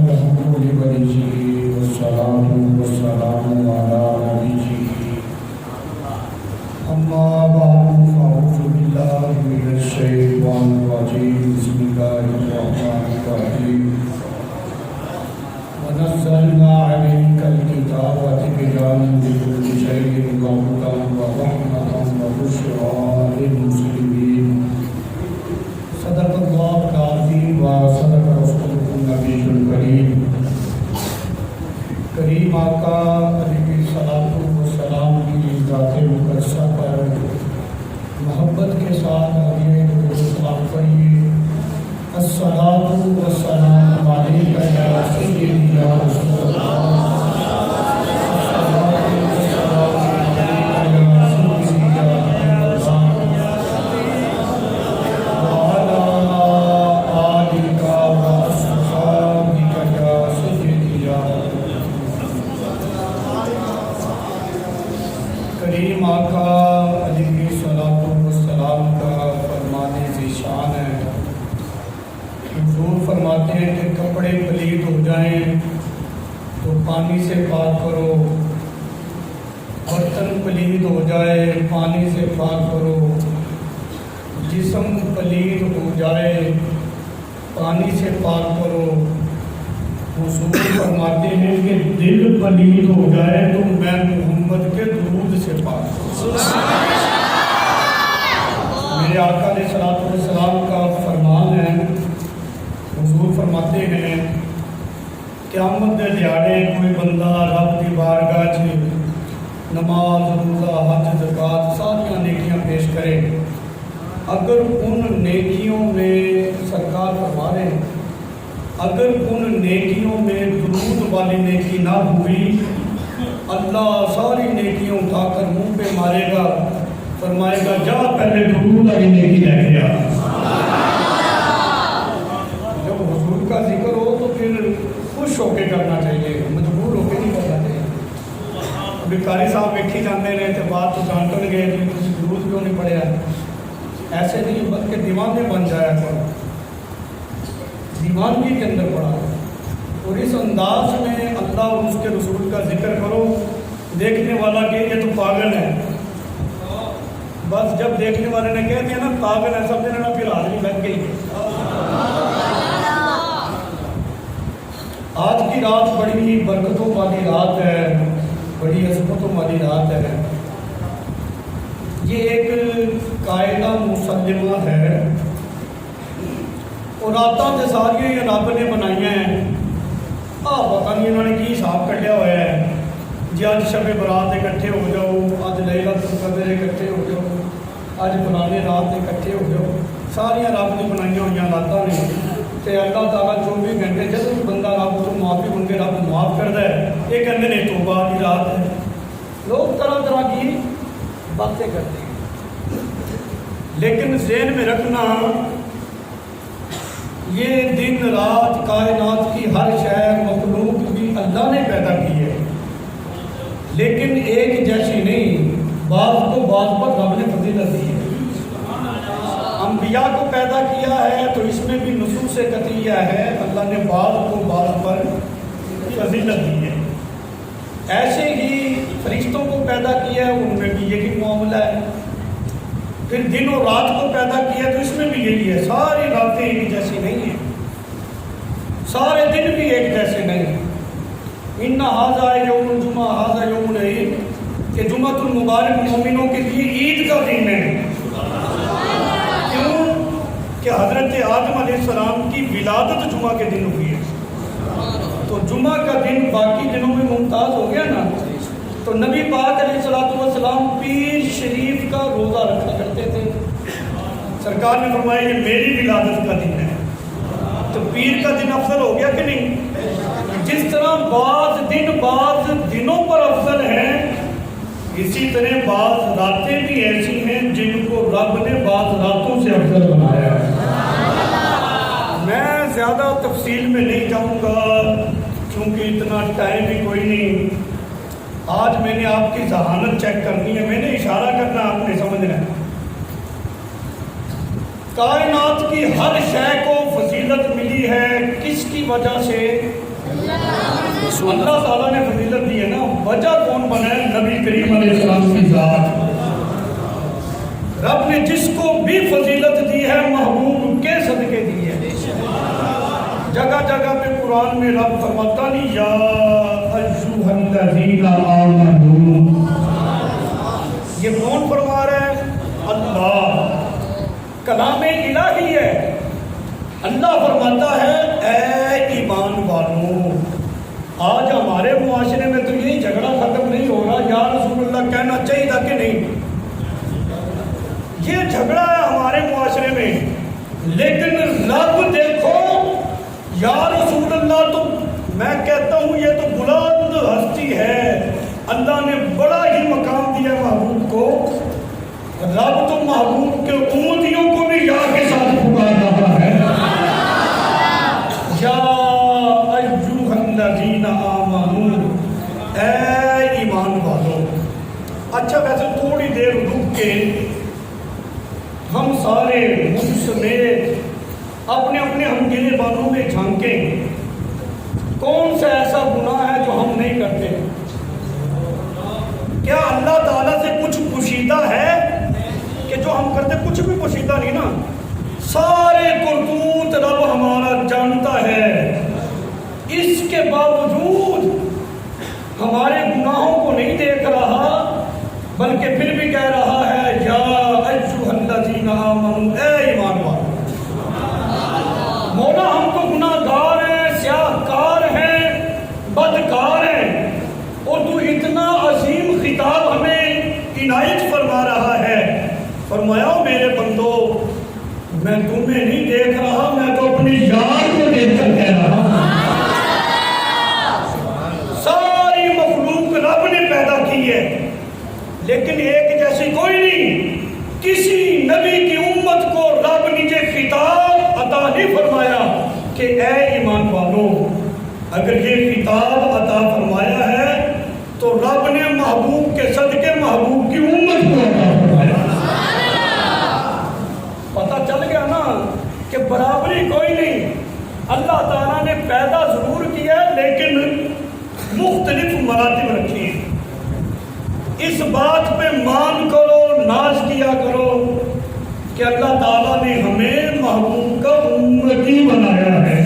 الحمد لله والصلاة والسلام على نبيه أما بعد فأعوذ بالله من الشيطان الرجيم بسم الله الرحمن الرحيم ونزلنا عليك الكتاب تبيانا لكل شيء وهدى ورحمة وبشرى للمسلمين صدق الله العظيم وصدق رسوله النبي الكريم کریم آقا علیہ الصلوۃ والسلام کی ذات مقدسہ پر محبت کے ساتھ علیہ السلام پڑھیے الصلاۃ والسلام علیک یا سیدی یا رسول اللہ کریم آقا علیہ الصلوۃ والسلام کا فرمانے ذیشان ہے. حضور فرماتے ہیں کہ کپڑے پلید ہو جائیں تو پانی سے پاک کرو، برتن پلید ہو جائے پانی سے پاک کرو، جسم پلید ہو جائے پانی سے پاک کرو. حضور فرماتے ہیں کہ دل پلید ہو جائے تو میں محمد کے درود سے پاک کروں. میرے آقا علیہ الصلوۃ والسلام کا فرمان ہے. حضور فرماتے ہیں قیامت دے دیہڑے کوئی بندہ رب دی بارگاہ وچ نماز روزہ حج زکات ساری نیکیاں پیش کرے، اگر ان نیکیوں میں سرکار فرما رہے ہیں اگر ان نیکیوں میں درود والی نیکی نہ ہوئی اللہ ساری نیکیاں اٹھا کر منہ پہ مارے گا، فرمائے گا جا پہلے درود والی نیکی لے کے آ. جب حضور کا ذکر ہو تو پھر خوش ہو کے کرنا چاہیے، مجبور ہو کے نہیں کرنا چاہیے. ابھی قاری صاحب ویکھی جانے رہے تھے بات تو جانتے گئے درود کیوں نہیں پڑھیا، ایسے نہیں بلکہ دیوانے بن جایا کرو، دیوانگی کے اندر پڑا ہے اور اس انداز میں اللہ اور اس کے رسول کا ذکر کرو. دیکھنے والا کہ یہ تو پاگل ہے، بس جب دیکھنے والے نے کہہ دیا نا پاگل ہے سب دینا پھر حاضری لگ گئی. آج کی رات بڑی برکتوں والی رات ہے، بڑی عظمتوں والی رات ہے. یہ ایک قاعدہ مسلمہ ہے اور راتاں تے ساری رب نے بنائی ہیں. پتہ نہیں انہوں نے کی حساب کٹیا ہوا ہے جی اج شب برات اکٹھے ہو جاؤ، اج لیلۃ القدر اکٹھے ہو جاؤ، اج فلانے رات اکٹھے ہو جاؤ. ساریا رب نے بنائی ہوئی راتاں نے تے اللہ تعالیٰ 24 گھنٹے جب بھی بندہ رب تو معافی منگے رب معاف کرتا ہے. یہ کہتے ہیں توبہ کی رات ہے. لوگ طرح طرح کی باتیں کرتے ہیں لیکن ذہن میں رکھنا یہ دن رات کائنات کی ہر شے مخلوق بھی اللہ نے پیدا کی ہے لیکن ایک جیسی نہیں. بعض کو بعض پر رب نے فضیلت دی ہے. انبیاء کو پیدا کیا ہے تو اس میں بھی نصوص قطعیہ ہے اللہ نے بعض کو بعض پر فضیلت دی ہے. ایسے ہی فرشتوں کو پیدا کیا ہے ان میں بھی یہی معاملہ ہے. پھر دن اور رات کو پیدا کیا تو اس میں بھی یہی ہے. ساری راتیں ایک جیسی نہیں ہیں، سارے دن بھی ایک جیسے نہیں ہیں. ان ھذا یوم الجمعہ ھذا یوم العید کہ جمعۃ المبارک مومنوں کے لیے عید کا دن ہے. کیوں کہ حضرت آدم علیہ السلام کی ولادت جمعہ کے دن ہوئی ہے تو جمعہ کا دن باقی دنوں میں ممتاز ہو گیا نا. تو نبی پاک علیہ الصلوۃ والسلام پیر شریف کا روزہ رکھا کرتے تھے. سرکار نے فرمایا کہ میری ولادت کا دن ہے تو پیر کا دن افضل ہو گیا کہ نہیں. جس طرح بعض دن بعض دنوں پر افضل ہیں اسی طرح بعض راتیں بھی ایسی ہیں جن کو رب نے بعض راتوں سے افضل بنایا ہے. میں زیادہ تفصیل میں نہیں جاؤں گا کیونکہ اتنا ٹائم بھی کوئی نہیں. آج میں نے آپ کی ذہانت چیک کرنی ہے، میں نے اشارہ کرنا آپ نے سمجھنا ہے. کائنات کی ہر شے کو فضیلت ملی ہے کس کی وجہ سے؟ اللہ تعالیٰ نے فضیلت دی ہے نا، وجہ کون بنائے؟ نبی کریم علیہ السلام کی ذات۔ رب نے جس کو بھی فضیلت دی ہے محبوب کے صدقے دی ہے۔ جگہ جگہ پہ قرآن میں رب فرماتا نہیں یا ایھا الذین آمنوا، یہ کون فرما رہا ہے؟ اللہ، کلام الہی ہے۔ اللہ فرماتا ہے اے ایمان والوں۔ آج ہمارے معاشرے میں تو یہی جھگڑا ختم نہیں ہو رہا یا رسول اللہ کہنا چاہیے تھا کہ نہیں؟ یہ جھگڑا ہے ہمارے معاشرے میں، لیکن رب دیکھو یا رسول اللہ، تو میں کہتا ہوں یہ تو بلند ہستی ہے، اللہ نے بڑا ہی مقام دیا محبوب کو۔ رب تو محبوب کے امتیوں کو بھی یا کے ساتھ پکار رہا ہے، یا ایھا الذین آمنوا، اے ایمان والوں۔ اچھا ویسے تھوڑی دیر رک کے ہم سارے مجھ سمیت اپنے اپنے ہم گنے بانوں میں جھانکیں، کون سا ایسا گناہ ہے جو ہم نہیں کرتے؟ کیا اللہ تعالیٰ سے کچھ پوشیدہ ہے کہ جو ہم کرتے؟ کچھ بھی پوشیدہ نہیں نا، سارے کرتوت رب ہمارا جانتا ہے۔ اس کے باوجود ہمارے گناہوں کو نہیں دیکھ رہا، بلکہ پھر بھی کہہ رہا ہے یا ایھا الذین آمنوا، اے ایمان والو۔ مولا ہم تو گناہ گار ہیں، سیاہ کار ہیں، بدکار ہیں، اور تو اتنا عظیم خطاب ہمیں عنایت فرما رہا ہے۔ فرمایا میرے بندو، میں تمہیں نہیں دیکھ رہا، میں تو اپنی یار کو دیکھ کر کہہ رہا ہوں۔ ساری مخلوق رب نے پیدا کی ہے، لیکن ایک جیسی کوئی نہیں۔ کسی نبی کی امت کو رب نے یہ خطاب عطا نہیں فرمایا کہ اے ایمان والو۔ اگر یہ خطاب عطا فرمایا ہے تو رب نے محبوب کے صدقے محبوب کی امت کو عطا فرمایا۔ پتہ چل گیا نا کہ برابری کوئی نہیں۔ اللہ تعالیٰ نے پیدا ضرور کیا لیکن مختلف مراتب رکھی ہیں۔ اس بات پہ مان کرو، ناز کیا کرو کہ اللہ تعالیٰ نے ہمیں محبوب کا امتی بنایا ہے۔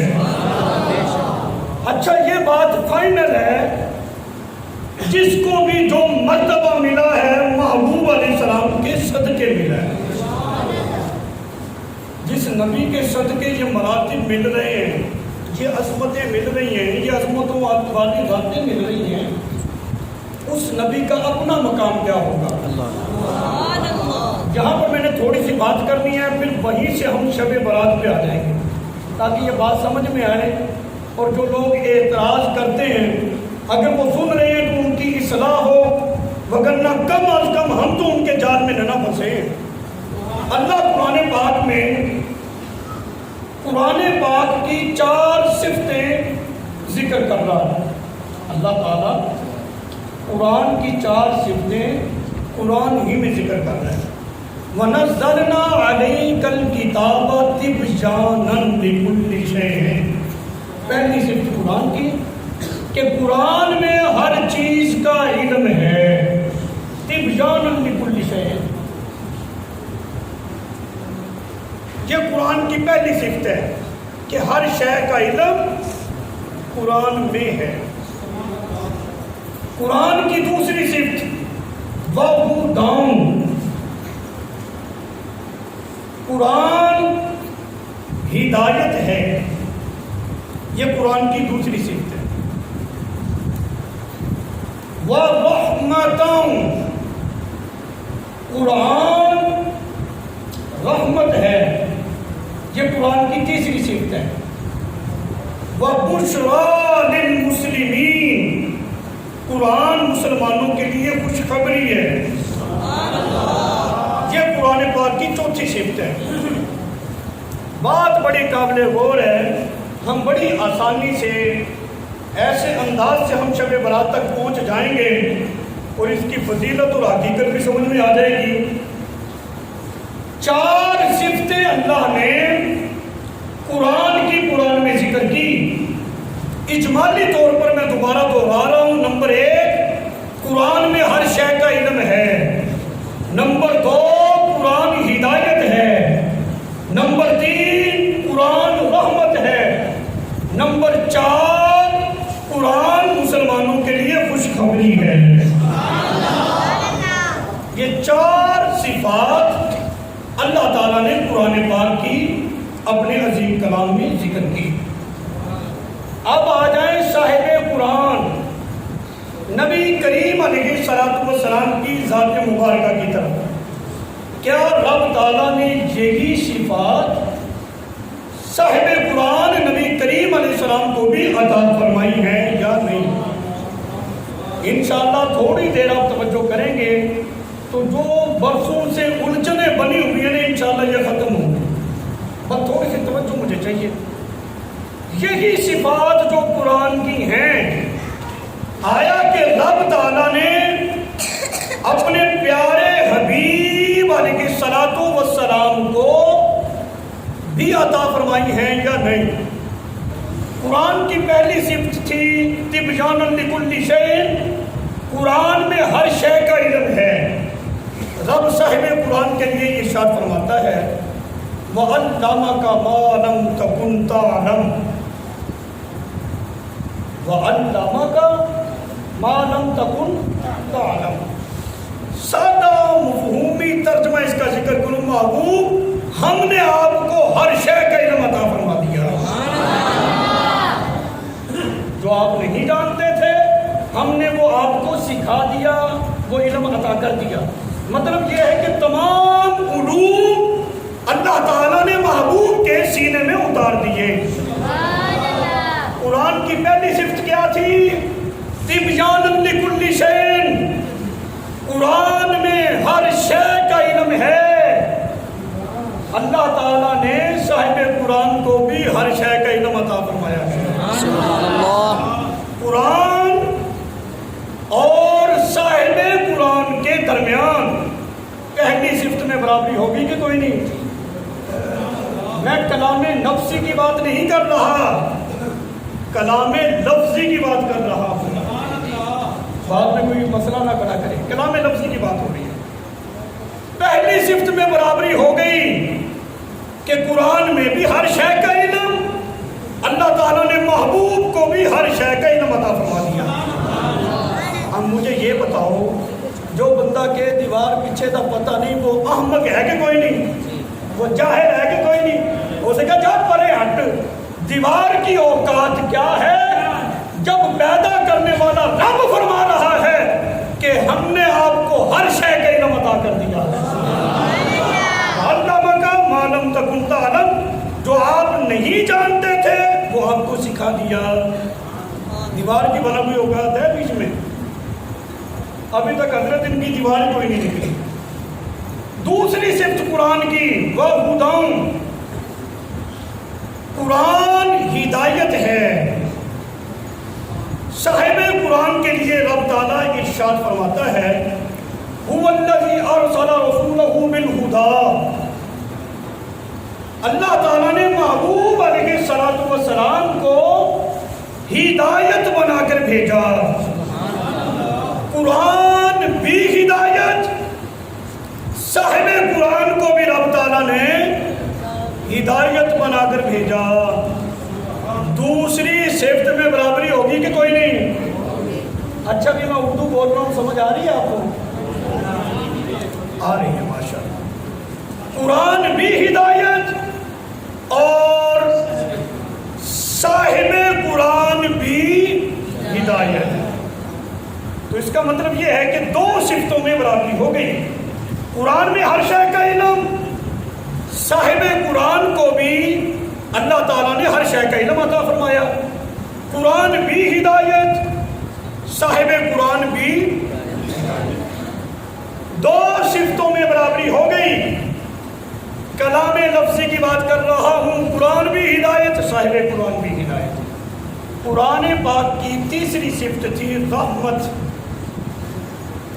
اچھا یہ بات فائنل ہے، جس کو بھی جو مرتبہ ملا ہے محبوب علیہ السلام کے صدقے ملا ہے۔ جس نبی کے صدقے یہ مراتب مل رہے ہیں، یہ عظمتیں مل رہی ہیں، یہ عظمتوں والی ذاتیں مل رہی ہیں، اس نبی کا اپنا مقام کیا ہوگا؟ یہاں پر میں نے تھوڑی سی بات کرنی ہے، پھر وہیں سے ہم شب برات پہ آ جائیں گے تاکہ یہ بات سمجھ میں آئے، اور جو لوگ اعتراض کرتے ہیں اگر وہ سن رہے ہیں تو ان کی اصلاح ہو، وگرنہ کم از کم ہم تو ان کے جال میں نہ پھنسے۔ اللہ قرآن پاک کی 4 صفتیں ذکر کر رہا ہے۔ اللہ تعالیٰ قرآن کی 4 صفتیں قرآن ہی میں ذکر کر رہا ہے۔ وَنَزَّلْنَا عَلَيْكَ الْكِتَابَ تِبْيَانًا لِكُلِّ شَيْءٍ۔ پہلی صفت قرآن کی کہ قرآن میں ہر چیز کا علم ہے۔ تِبْيَانًا لِكُلِّ شَيْءٍ، یہ قرآن کی پہلی صفت ہے کہ ہر شے کا علم قرآن میں ہے۔ قرآن کی دوسری صفت وَهُدًى، قرآن ہدایت ہے، یہ قرآن کی دوسری صفت ہے۔ وَرَحْمَةً، قرآن رحمت ہے، یہ قرآن کی تیسری صفت ہے۔ وَبُشْرَى لِلْمُسْلِمِينَ، قرآن مسلمانوں کے لیے خوشخبری ہے، یہ قرآن پاک کی چوتھی صفت ہے۔ بات بڑی قابل غور ہے، ہم بڑی آسانی سے ایسے انداز سے ہم شب برات تک پہنچ جائیں گے اور اس کی فضیلت اور حقیقت بھی سمجھ میں آ جائے گی۔ 4 صفتیں اللہ نے قرآن میں ذکر کی۔ اجمال نمبر 4، قرآن مسلمانوں کے لیے خوشخبری ہے۔ یہ 4 صفات اللہ تعالیٰ نے قرآن پاک کی اپنے عظیم کلام میں ذکر کی۔ اب آ جائیں صاحب قرآن نبی کریم علیہ السلام کی ذات مبارکہ کی طرف۔ کیا رب تعالیٰ نے یہی صفات صاحب قرآن نبی کریم علیہ السلام کو بھی عطا فرمائی ہیں یا نہیں؟ انشاءاللہ تھوڑی دیر آپ توجہ کریں گے تو جو برسوں سے الجھنیں بنی ہوئی ہیں انشاءاللہ یہ ختم ہوں گی۔ بس تھوڑی سی توجہ مجھے چاہیے۔ یہی صفات جو قرآن کی ہیں، آیا کہ رب تعالیٰ نے اپنے پیارے حبیب علیہ السلام کو بھی عطا فرمائی ہیں یا نہیں؟ قرآن کی پہلی صفت تھی تبیانا لکل شیء، قرآن میں ہر شے کا علم ہے۔ رب صاحب قرآن کے لیے ارشاد فرماتا ہے وَعَلَّمَكَ مَا لَمْ تَكُنْ تَعْلَمُ، وَعَلَّمَكَ مَا لَمْ تَكُنْ تَعْلَمُ۔ سادہ مفہومی ترجمہ اس کا ذکر کروں، محبوب ہم نے آپ کو ہر شے کا علم عطا فرما دیا۔ جو آپ نہیں جانتے تھے ہم نے وہ آپ کو سکھا دیا، وہ علم عطا کر دیا۔ مطلب یہ ہے کہ تمام علوم اللہ تعالیٰ نے محبوب کے سینے میں اتار دیے۔ قرآن کی پہلی صفت کیا تھی؟ تبیانا لکل شیء، قرآن میں ہر شے کا علم ہے۔ اللہ تعالیٰ نے صاحب قرآن کو بھی ہر شے کا علم عطا فرمایا ہے۔ قرآن اور صاحب قرآن کے درمیان پہلی صفت میں برابری ہوگی کہ کوئی نہیں؟ میں کلام نفسی کی بات نہیں کر رہا، کلام لفظی کی بات کر رہا ہوں۔ بعد میں کوئی مسئلہ نہ کھڑا کرے، کلام لفظی کی بات ہو رہی ہے۔ پہلی صفت میں برابری ہو گئی کہ قرآن میں بھی ہر شے کا علم، اللہ تعالیٰ نے محبوب کو بھی ہر شے کا علم عطا فرما دیا۔ اب مجھے یہ بتاؤ، جو بندہ کے دیوار پیچھے کا پتہ نہیں وہ احمق ہے کہ کوئی نہیں؟ وہ جاہل ہے کہ کوئی نہیں؟ اسے کہا جا پرے ہٹ، دیوار کی اوقات کیا ہے جب پیدا کرنے والا رب فرما رہا ہے کہ ہم نے آپ کو ہر شے کا علم عطا کر دیا۔ علمک ما لم تکن تعلم، جو آپ نہیں جانتے تھے وہ آپ کو سکھا دیا۔ دیوار کی بنا کوئی اوقات ہے بیچ میں؟ ابھی تک حضرت ان کی دیوار کوئی نہیں نکلی۔ دوسری صفت قرآن کی وَهُدًى، قرآن ہدایت ہے۔ صاحب قرآن کے لیے رب تعالیٰ ارشاد فرماتا ہے هُوَ الَّذِي أَرْسَلَ رَسُولَهُ بِالْهُدَىٰ، اللہ تعالیٰ نے محبوب علیہ السلام کو ہدایت بنا کر بھیجا۔ قرآن بھی ہدایت، صاحب قرآن کو بھی رب تعالیٰ نے ہدایت بنا کر بھیجا۔ دوسری صفت میں برابری ہوگی کہ کوئی نہیں؟ اچھا بھی میں اردو بول رہا ہوں، سمجھ آ رہی ہے آپ کو؟ آ رہی ہے ماشاءاللہ۔ قرآن بھی ہدایت اور صاحب قرآن بھی ہدایت۔ تو اس کا مطلب یہ ہے کہ 2 صفتوں میں برابری ہو گئی۔ قرآن میں ہر شے کا علم، صاحب قرآن کو بھی اللہ تعالیٰ نے ہر شے کا علم عطا فرمایا۔ قرآن بھی ہدایت، صاحب قرآن بھی ہدایت۔ 2 صفتوں میں برابری ہو گئی۔ کلام لفظی کی بات کر رہا ہوں، قرآن بھی ہدایت، صاحب قرآن بھی ہدایت۔ قرآن پاک کی تیسری صفت تھی رحمت،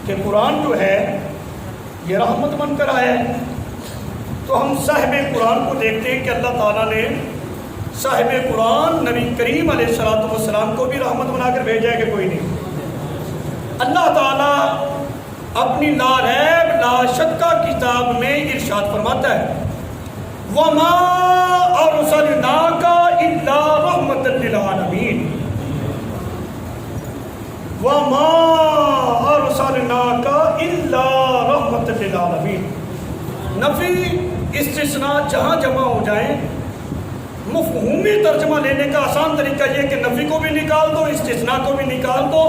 کہ قرآن جو ہے یہ رحمت بن کر آیا ہے۔ تو ہم صاحب قرآن کو دیکھتے ہیں کہ اللہ تعالیٰ نے صاحب قرآن نبی کریم علیہ السلام کو بھی رحمت بنا کر بھیجا ہے کہ کوئی نہیں؟ اللہ تعالیٰ اپنی لا ریب لا شکا کتاب میں ارشاد فرماتا ہے وَمَا أَرْسَلْنَاكَ إِلَّا رَحْمَةً وَمَا أَرْسَلْنَاكَ إِلَّا رَحْمَةً لِلْعَالَمِينَ۔ نفی استثناء جہاں جمع ہو جائیں، مفہومی ترجمہ لینے کا آسان طریقہ یہ کہ نفی کو بھی نکال دو، استثناء کو بھی نکال دو،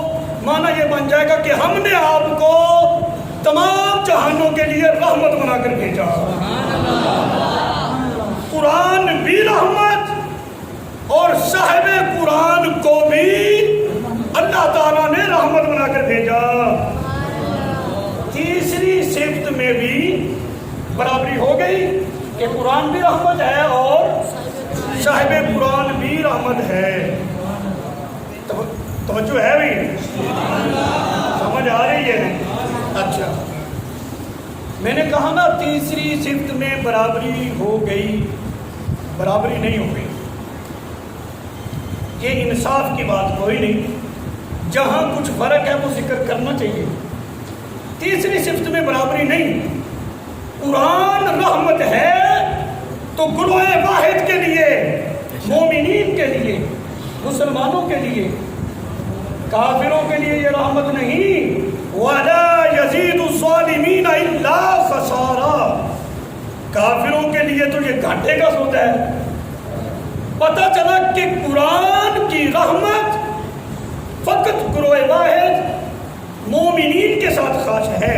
معنی یہ بن جائے گا کہ ہم نے آپ کو تمام جہانوں کے لیے رحمت بنا کر بھیجا۔ قرآن بھی رحمت اور صاحب قرآن کو بھی اللہ تعالیٰ نے رحمت بنا کر بھیجا۔ تیسری صفت میں بھی برابری ہو گئی کہ قرآن بھی رحمت ہے اور صاحب قرآن بھی رحمت ہے۔ توجہ ہے بھی؟ سمجھ آ رہی ہے؟ اچھا، میں نے کہا نا تیسری صفت میں برابری ہو گئی، برابری نہیں ہو گئی، یہ انصاف کی بات کوئی نہیں، جہاں کچھ فرق ہے وہ ذکر کرنا چاہیے۔ تیسری صفت میں برابری نہیں، قرآن رحمت ہے تو گروہ واحد کے لیے، مومنین کے لیے، مسلمانوں کے لیے، کافروں کے لیے یہ رحمت نہیں۔ وَلَا يَزِيدُ الظَّالِمِينَ إِلَّا خَسَارًا، کافروں کے لیے تو یہ گھاٹے کا سودا ہے۔ پتہ چلا کہ قرآن کی رحمت فقط گروہ واحد مومنین کے ساتھ خاص ہے۔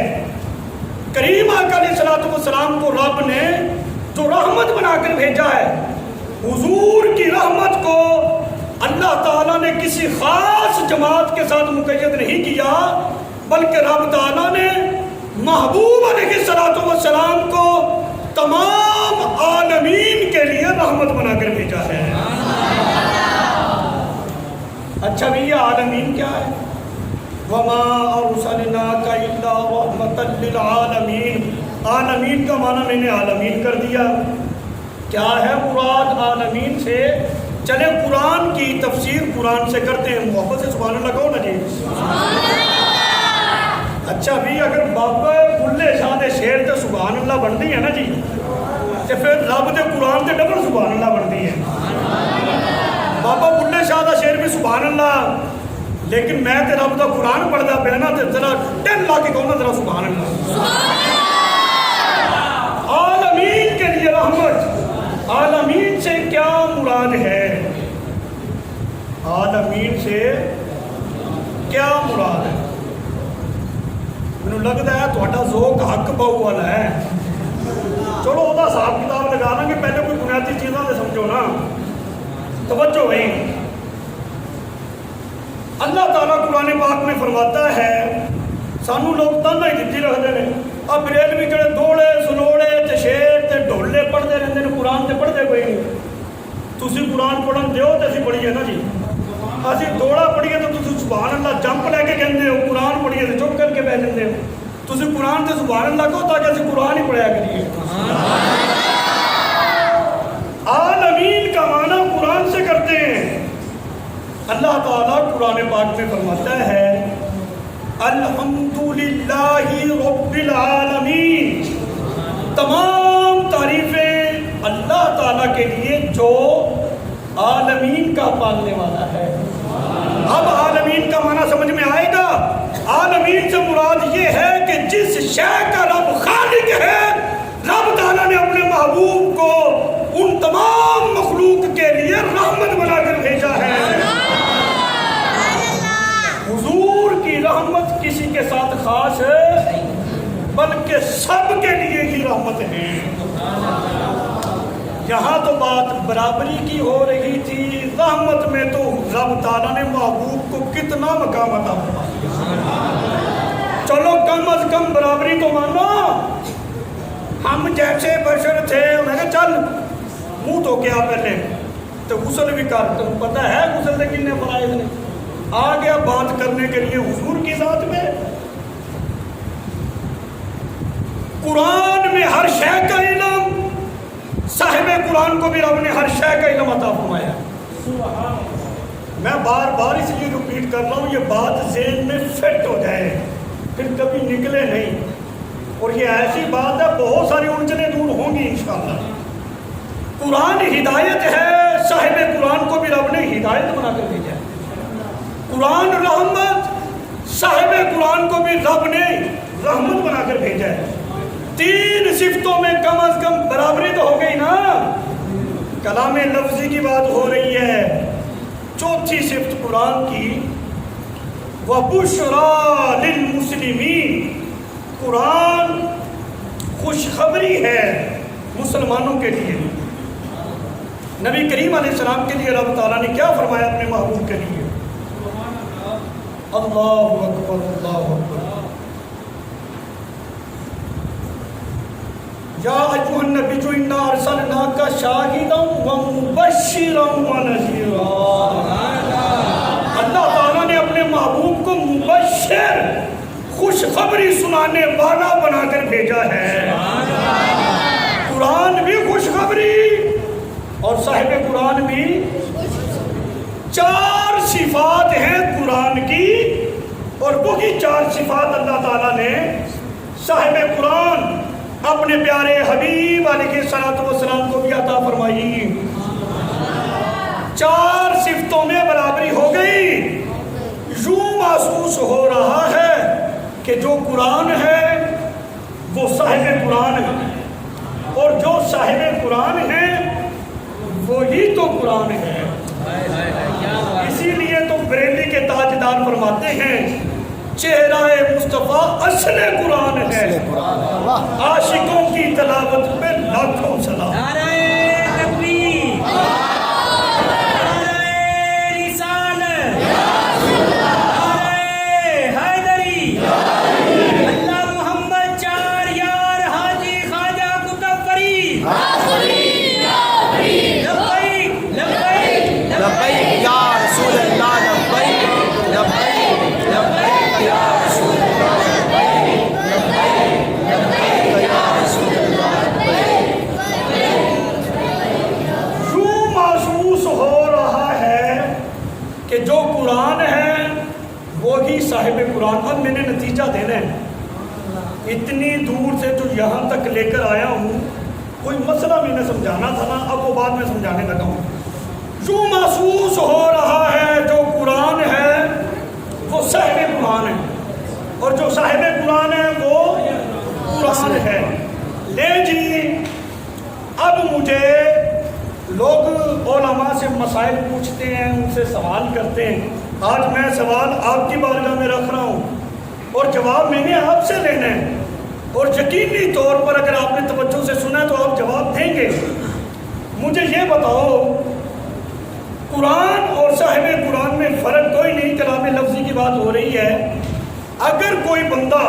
کریم آقا علیہ الصلوۃ والسلام کو رب نے جو رحمت بنا کر بھیجا ہے، حضور کی رحمت کو اللہ تعالیٰ نے کسی خاص جماعت کے ساتھ مقید نہیں کیا، بلکہ رب تعالیٰ نے محبوب علیہ الصلوۃ والسلام کو تمام عالمین کے لیے رحمت بنا کر بھیجا ہے۔ اچھا بھیا، عالمین کیا ہے؟ وَمَا أَرْسَلْنَاكَ إِلَّا رَحْمَةً لِلْعَالَمِينَ، عالمین کا معنی میں نے عالمین کر دیا۔ کیا ہے مراد عالمین سے؟ چلے قرآن کی تفسیر قرآن سے کرتے ہیں، محبت سے سبحان اللہ کہو نا جی۔ اچھا بھی اگر بابا بلے شاہ دے شیر تے سبحان اللہ بنتی ہے نا جی، تے پھر رب دے قرآن تے ڈبل سبحان اللہ بنتی ہے۔ بابا بلے شاہ دا شیر بھی سبحان اللہ، لیکن میں تے رب دا قرآن پڑھدا پیا نا تے ذرا ٹن لا کے کہو نا ذرا سبحان اللہ۔ عالمین کے لیے رحمت، عالمین سے کیا مراد ہے؟ عالمین سے کیا مراد ہے؟ مجھے لگتا ہے تھوڑا ذوق حق بہو والا ہے۔ چلو وہ حساب کتاب لگا لیں گے، پہلے کوئی بنیادی چیزاں سے سمجھو نا۔ توجہ بھائی، اللہ تعالیٰ قرآن پاک میں فرماتا ہے، سانو لوگ تانا ہی دیتی رکھتے ہیں، اب بریلوی جڑے دوڑے سنوڑے تے شیر تے ڈھولے پڑھتے رہتے ہیں، قرآن تے پڑھتے کوئی نہیں۔ تسی قرآن پڑھن دیو تے اسی پڑھیے نا جی، اسی دوڑا پڑھیے تو تسی سبحان اللہ جمپ لے کے کہندے ہو، قرآن پڑھیے تو چپ کر کے بیٹھ جاندے ہو۔ تسی قرآن تے سبحان اللہ کہو تاکہ اسی قرآن ہی پڑھیا کریے۔ عالمین کا معنی قرآن سے کرتے ہیں۔ اللہ تعالیٰ قرآن پاک میں فرماتا ہے الحمدللہ رب العالمین، تمام تعریفیں اللہ تعالیٰ کے لیے جو عالمین کا پالنے والا ہے۔ اب عالمین کا معنی سمجھ میں آئے گا؟ عالمین سے مراد یہ ہے کہ جس شے کا رب خالق ہے، رب تعالیٰ نے اپنے محبوب کو ان تمام مخلوق کے لیے رحمت بنا کر بھیجا ہے۔ حضور کی رحمت کسی کے ساتھ خاص ہے بلکہ سب کے لیے ہی رحمت ہے۔ یہاں تو بات برابری کی ہو رہی تھی، رحمت میں تو رب تعالیٰ نے محبوب کو کتنا مقام عطا فرمایا۔ چلو کم از کم برابری تو مانو، ہم جیسے بشر تھے، میں کہا چل منہ تو کیا پہلے تو غسل بھی کر، تم پتہ ہے غسل سے کتنے فرائض نے، آ گیا بات کرنے کے لیے حضور کی ذات میں۔ قرآن میں ہر شے کا علم، صاحب قرآن کو بھی رب نے ہر شے کا علم عطا فرمایا۔ میں بار بار اس لیے ریپیٹ کر رہا ہوں، یہ بات ذہن میں فٹ ہو جائے، پھر کبھی نکلے نہیں۔ اور یہ ایسی بات ہے بہت ساری الجھنیں دور ہوں گی انشاءاللہ۔ قرآن ہدایت ہے، صاحب قرآن کو بھی رب نے ہدایت بنا کر بھیجا ہے۔ قرآن رحمت، صاحب قرآن کو بھی رب نے رحمت بنا کر بھیجا ہے. 3 صفتوں میں کم از کم برابری تو ہو گئی نا. کلام لفظی کی بات ہو رہی ہے. چوتھی صفت قرآن کی وَبُشْرَى لِلْمُسْلِمِينَ، قرآن خوشخبری ہے مسلمانوں کے لیے. نبی کریم علیہ السلام کے لیے رب تعالیٰ نے کیا فرمایا اپنے محبوب کے لیے؟ اللہ اکبر اللہ اکبر. یا ایھا النبی انا ارسلناک شاہدا ومبشرا ونذیرا. اللہ تعالیٰ نے اپنے محبوب کو مبشر، خوشخبری سنانے والا بنا کر بھیجا ہے. قرآن بھی خوشخبری اور صاحب قرآن بھی. 4 صفات ہیں قرآن کی، اور وہی 4 صفات اللہ تعالیٰ نے صاحب قرآن اپنے پیارے حبیب علیہ السلام کو بھی عطا فرمائی. 4 صفتوں میں برابری ہو گئی. یوں محسوس ہو رہا ہے کہ جو قرآن ہے وہ صاحب قرآن ہے، اور جو صاحب قرآن ہے وہی تو قرآن ہے. اسی لیے تو بریلی کے تاجدار فرماتے ہیں چہرہ مصطفیٰ اصل قرآن ہے، عاشقوں کی تلاوت پہ لاکھوں سلام. جو قرآن ہے وہی صاحب قرآن. اب میں نے نتیجہ دینا ہے. اتنی دور سے جو یہاں تک لے کر آیا ہوں، کوئی مسئلہ میں نے سمجھانا تھا نا، اب وہ بات میں سمجھانے لگا ہوں. جو محسوس ہو رہا ہے جو قرآن ہے وہ صاحب قرآن ہے، اور جو صاحب قرآن ہے وہ قرآن ہے. لے جی، اب مجھے لوگ علماء سے مسائل پوچھتے ہیں، ان سے سوال کرتے ہیں. آج میں سوال آپ کی بارگاہ میں رکھ رہا ہوں اور جواب میں نے آپ سے لینا ہے، اور یقینی طور پر اگر آپ نے توجہ سے سنا تو آپ جواب دیں گے. مجھے یہ بتاؤ، قرآن اور صاحب قرآن میں فرق کوئی نہیں، کلام لفظی کی بات ہو رہی ہے. اگر کوئی بندہ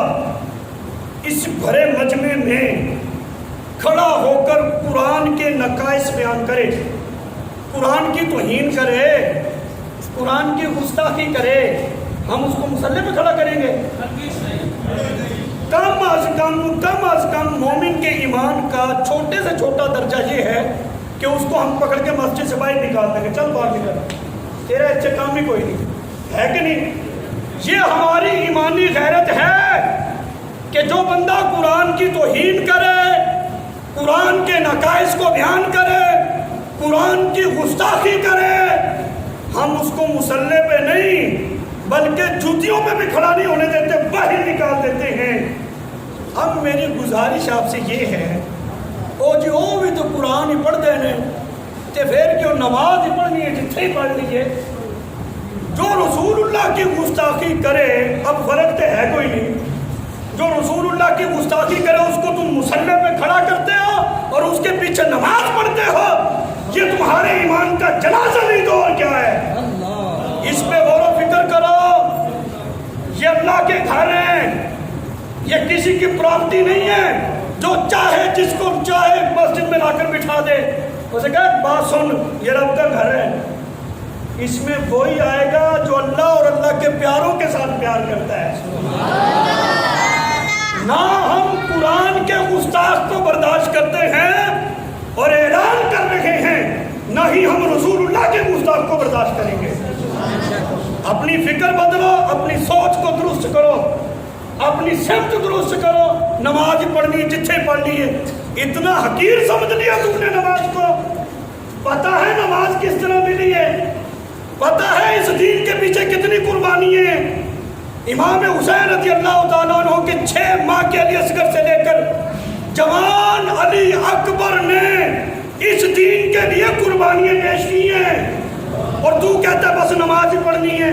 اس بھرے مجمع میں کھڑا ہو کر قرآن کے نقائص بیان کرے، قرآن کی توہین کرے، قرآن کی گستاخی کرے، ہم اس کو مصلی پہ کھڑا کریں گے؟ کم از کم مومن کے ایمان کا چھوٹے سے چھوٹا درجہ یہ ہے کہ اس کو ہم پکڑ کے مسجد سے باہر نکال دیں گے. چل باہر نکل، تیرا اچھا کام ہی کوئی نہیں ہے کہ نہیں؟ یہ ہماری ایمانی غیرت ہے کہ جو بندہ قرآن کی توہین کرے، قرآن کے نقائص کو بیان کرے، قرآن کی گستاخی کرے، ہم اس کو مصلی پہ نہیں بلکہ جوتیوں پہ بھی کھڑا نہیں ہونے دیتے، باہر نکال دیتے ہیں. اب میری گزارش آپ سے یہ ہے، او جی او بھی تو قرآن ہی پڑھ دینے تے پھر کیوں نماز ہی پڑھنی ہے جتنے ہی پڑھ لیجیے. جو رسول اللہ کی گستاخی کرے، اب فرق تو ہے کوئی نہیں، جو رسول اللہ کی گستاخی کرے اس کو تم مصلی پہ کھڑا کرتے ہو اور اس کے پیچھے نماز پڑھتے ہو، یہ تمہارے ایمان کا جنازہ نہیں تو اور کیا ہے؟ اس پہ غور و فکر کرو. یہ اللہ کے گھر ہیں، یہ کسی کی پراپرٹی نہیں ہے. جو چاہے جس کو چاہے مسجد میں لا کر بٹھا دے، اسے کہا بات سن، یہ رب کا گھر ہے. اس میں وہی آئے گا جو اللہ اور اللہ کے پیاروں کے ساتھ پیار کرتا ہے. نہ ہم قرآن کے گستاخ کو برداشت کرتے ہیں اور اعلان کر رہے ہیں، نہ ہی ہم رسول اللہ کے گستاخ کو برداشت کریں گے. اپنی فکر بدلو، اپنی سوچ کو درست کرو، اپنی سمت درست کرو. نماز پڑھنی جتھے پڑھنی ہے. اتنا حقیر سمجھ لیا تم نے نماز کو. پتہ ہے نماز کس طرح ملی ہے، پتہ ہے اس دین کے پیچھے کتنی قربانی ہے. امام حسین رضی اللہ تعالیٰ عنہ کے 6 ماہ کے علی اصغر سے لے کر جوان علی اکبر نے اس دین کے لیے قربانیاں پیش کی ہیں، اور تو کہتا ہے بس نماز ہی پڑھنی ہے۔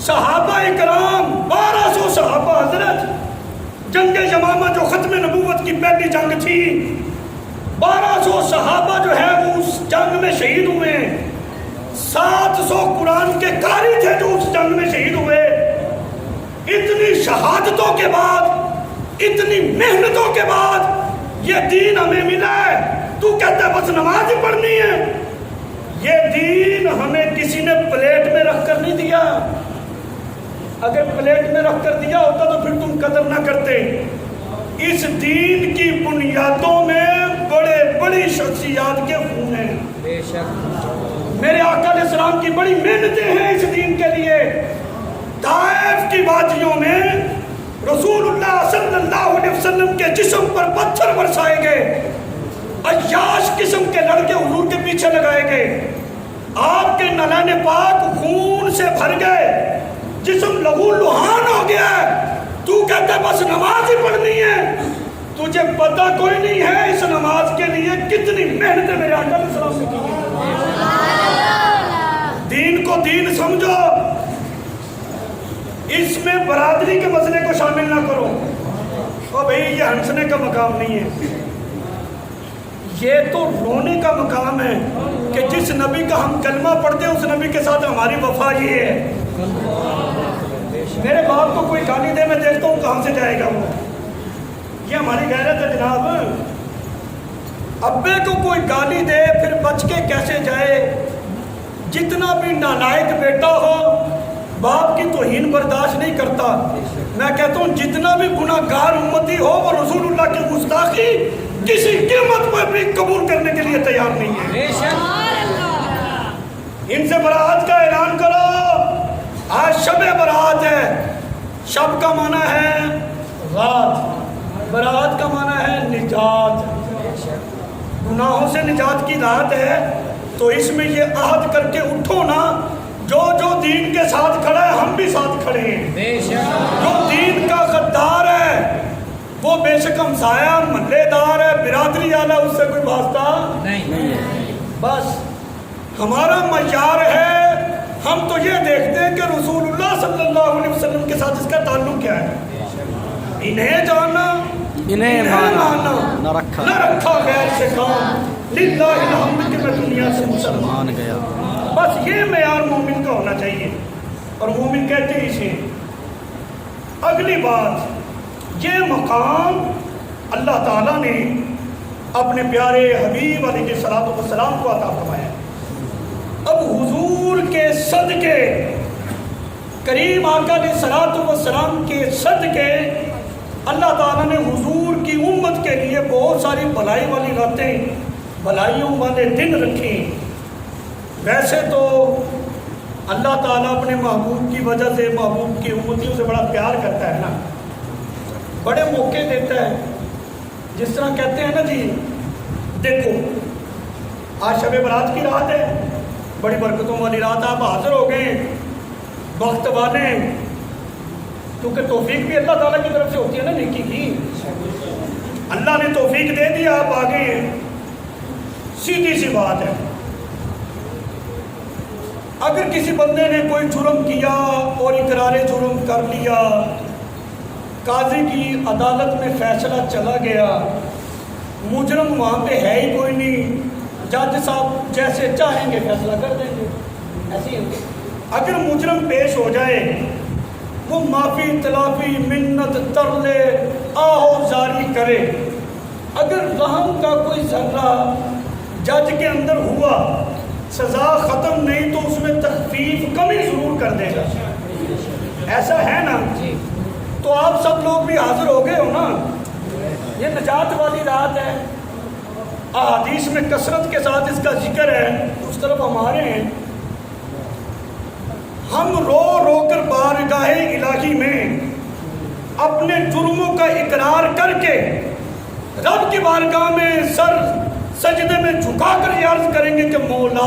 صحابہ اکرام 1200 صحابہ حضرت، جنگ یمامہ جو ختم نبوت کی پہلی جنگ تھی، 1200 صحابہ جو ہے وہ اس جنگ میں شہید ہوئے ہیں۔ 700 قرآن کے قاری تھے جو اس جنگ میں شہید ہوئے۔ اتنی شہادتوں کے بعد، اتنی محنتوں کے بعد یہ دین ہمیں ملا ہے، تو کہتا ہے بس نماز ہی پڑھنی ہے۔ یہ دین ہمیں کسی نے پلیٹ میں رکھ کر نہیں دیا، اگر پلیٹ میں رکھ کر دیا ہوتا تو پھر تم قدر نہ کرتے۔ اس دین کی بنیادوں میں بڑے بڑی شخصیات کے خون ہیں، بے شک میرے آقا علیہ السلام کی بڑی محنتیں ہیں اس دین کے لیے۔ طائف کی وادیوں میں رسول اللہ صلی اللہ علیہ وسلم کے جسم پر پتھر برسائے گئے، عیاش قسم کے لڑکے حضور کے پیچھے لگائے گئے، آپ کے نالین پاک خون سے بھر گئے، جسم لہو لہان ہو گیا ہے، تو کہتا ہے بس نماز ہی پڑھنی ہے۔ تجھے پتہ کوئی نہیں ہے اس نماز کے لیے کتنی محنتیں میرے آقا علیہ السلام نے کی۔ دین کو دین سمجھو، اس میں برادری کے مسئلے کو شامل نہ کرو۔ اور بھئی یہ ہنسنے کا مقام نہیں ہے، یہ تو رونے کا مقام ہے کہ جس نبی کا ہم کلمہ پڑھتے ہیں اس نبی کے ساتھ ہماری وفا یہ ہے۔ میرے باپ کو کوئی گالی دے، میں دیکھتا ہوں کہاں سے جائے گا وہ، یہ ہماری غیرت ہے جناب۔ ابے کو کوئی گالی دے پھر بچ کے کیسے جائے؟ جتنا بھی نالائق بیٹا ہو باپ کی توہین برداشت نہیں کرتا۔ میں کہتا ہوں جتنا بھی گناہ گار امتی ہو وہ رسول اللہ کی گستاخی کسی قیمت پر بھی قبول کرنے کے لیے تیار نہیں ہے۔ ان سے برات کا اعلان کرو، آج شب برات ہے۔ شب کا معنی ہے رات، برات کا معنی ہے نجات، گناہوں سے نجات کی رات ہے۔ تو اس میں یہ عہد کر کے اٹھو نا، جو جو دین کے ساتھ کھڑا ہے ہم بھی ساتھ کھڑے ہیں۔ جو دین کا غدار ہے وہ بے شک ہمسایہ محلے دار ہے، برادری والا، اس سے کوئی واسطہ نہیں ہے۔ بس ہمارا معیار ہے، ہم تو یہ دیکھتے ہیں کہ رسول اللہ صلی اللہ علیہ وسلم کے ساتھ اس کا تعلق کیا ہے۔ انہیں جانا، انہیں مانا، نہ رکھا غیر سے کام، للہ الحمد کہ میں دنیا سے مسلمان گیا۔ بس یہ معیار مومن کا ہونا چاہیے، اور مومن کہتے ہی سے۔ اگلی بات، یہ مقام اللہ تعالیٰ نے اپنے پیارے حبیب علیہ السلام کو عطا فرمایا۔ اب حضور کے صدقے، کریم آقا علیہ السلام کے صدقے، اللہ تعالیٰ نے حضور کی امت کے لیے بہت ساری بھلائی والی راتیں، بھلائیوں والے دن رکھے۔ ویسے تو اللہ تعالیٰ اپنے محبوب کی وجہ سے محبوب کی امتیوں سے بڑا پیار کرتا ہے نا، بڑے موقع دیتا ہے۔ جس طرح کہتے ہیں نا جی دیکھو آج شب برات کی رات ہے، بڑی برکتوں والی رات، آپ حاضر ہو گئے وقت والے، کیونکہ توفیق بھی اللہ تعالیٰ کی طرف سے ہوتی ہے نا نیکی کی۔ اللہ نے توفیق دے دیا، آپ آ گئے ہیں۔ سیدھی سی بات ہے، اگر کسی بندے نے کوئی جرم کیا اور اقرار جرم کر لیا، قاضی کی عدالت میں فیصلہ چلا گیا، مجرم وہاں پہ ہے ہی کوئی نہیں، جج صاحب جیسے چاہیں گے فیصلہ کر دیں گے، ایسے ہی۔ اگر مجرم پیش ہو جائے، وہ معافی تلافی منت ترلے آہو جاری کرے، اگر رحم کا کوئی ذرہ جج کے اندر ہوا، سزا ختم نہیں تو اس میں تخفیف کمی ضرور کر دے گا، ایسا ہے نا؟ تو آپ سب لوگ بھی حاضر ہو گئے ہو نا، یہ نجات والی رات ہے، احادیث میں کثرت کے ساتھ اس کا ذکر ہے، اس طرف ہمارے ہیں۔ ہم رو رو کر بارگاہ الہی میں اپنے جرموں کا اقرار کر کے رب کی بارگاہ میں سر سجدے میں جھکا کر یہ عرض کریں گے کہ مولا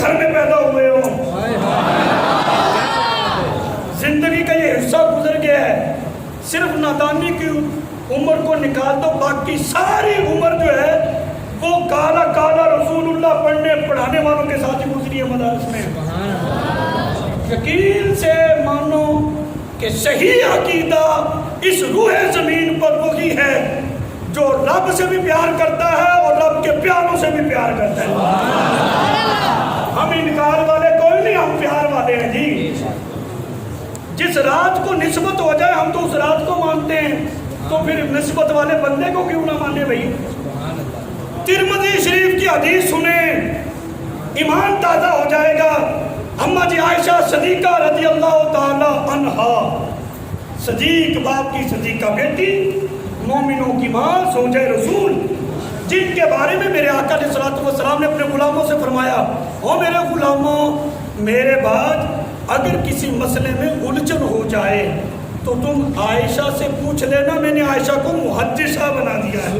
گھر میں پیدا ہوئے ہو. زندگی کا یہ حصہ گزر گیا ہے, صرف نادانی کی عمر کو نکال دو, باقی ساری عمر جو ہے وہ کالا کالا رسول اللہ پڑھنے پڑھانے والوں کے ساتھ ہی گزری ہے مدارس میں. یقین سے مانو کہ صحیح عقیدہ اس روح زمین پر وہی ہے جو رب سے بھی پیار کرتا ہے اور رب کے پیاروں سے بھی پیار کرتا ہے. ہم انکار والے کوئی نہیں, ہم پیار والے ہیں جی. جس رات کو نسبت ہو جائے ہم تو اس رات کو مانتے ہیں, تو پھر نسبت والے بندے کو کیوں نہ مانے بھائی. ترمذی شریف کی حدیث سنیں, ایمان تازہ ہو جائے گا. اماں جی عائشہ صدیقہ رضی اللہ تعالی عنہا, صدیق باپ کی صدیقہ بیٹی, مومنوں کی ماں, زوجہ رسول, جن کے بارے میں میرے آقا علیہ الصلوۃ والسلام نے اپنے غلاموں سے فرمایا, او میرے غلاموں, میرے بعد اگر کسی مسئلے میں الجھن ہو جائے تو تم عائشہ سے پوچھ لینا, میں نے عائشہ کو محدثہ بنا دیا ہے.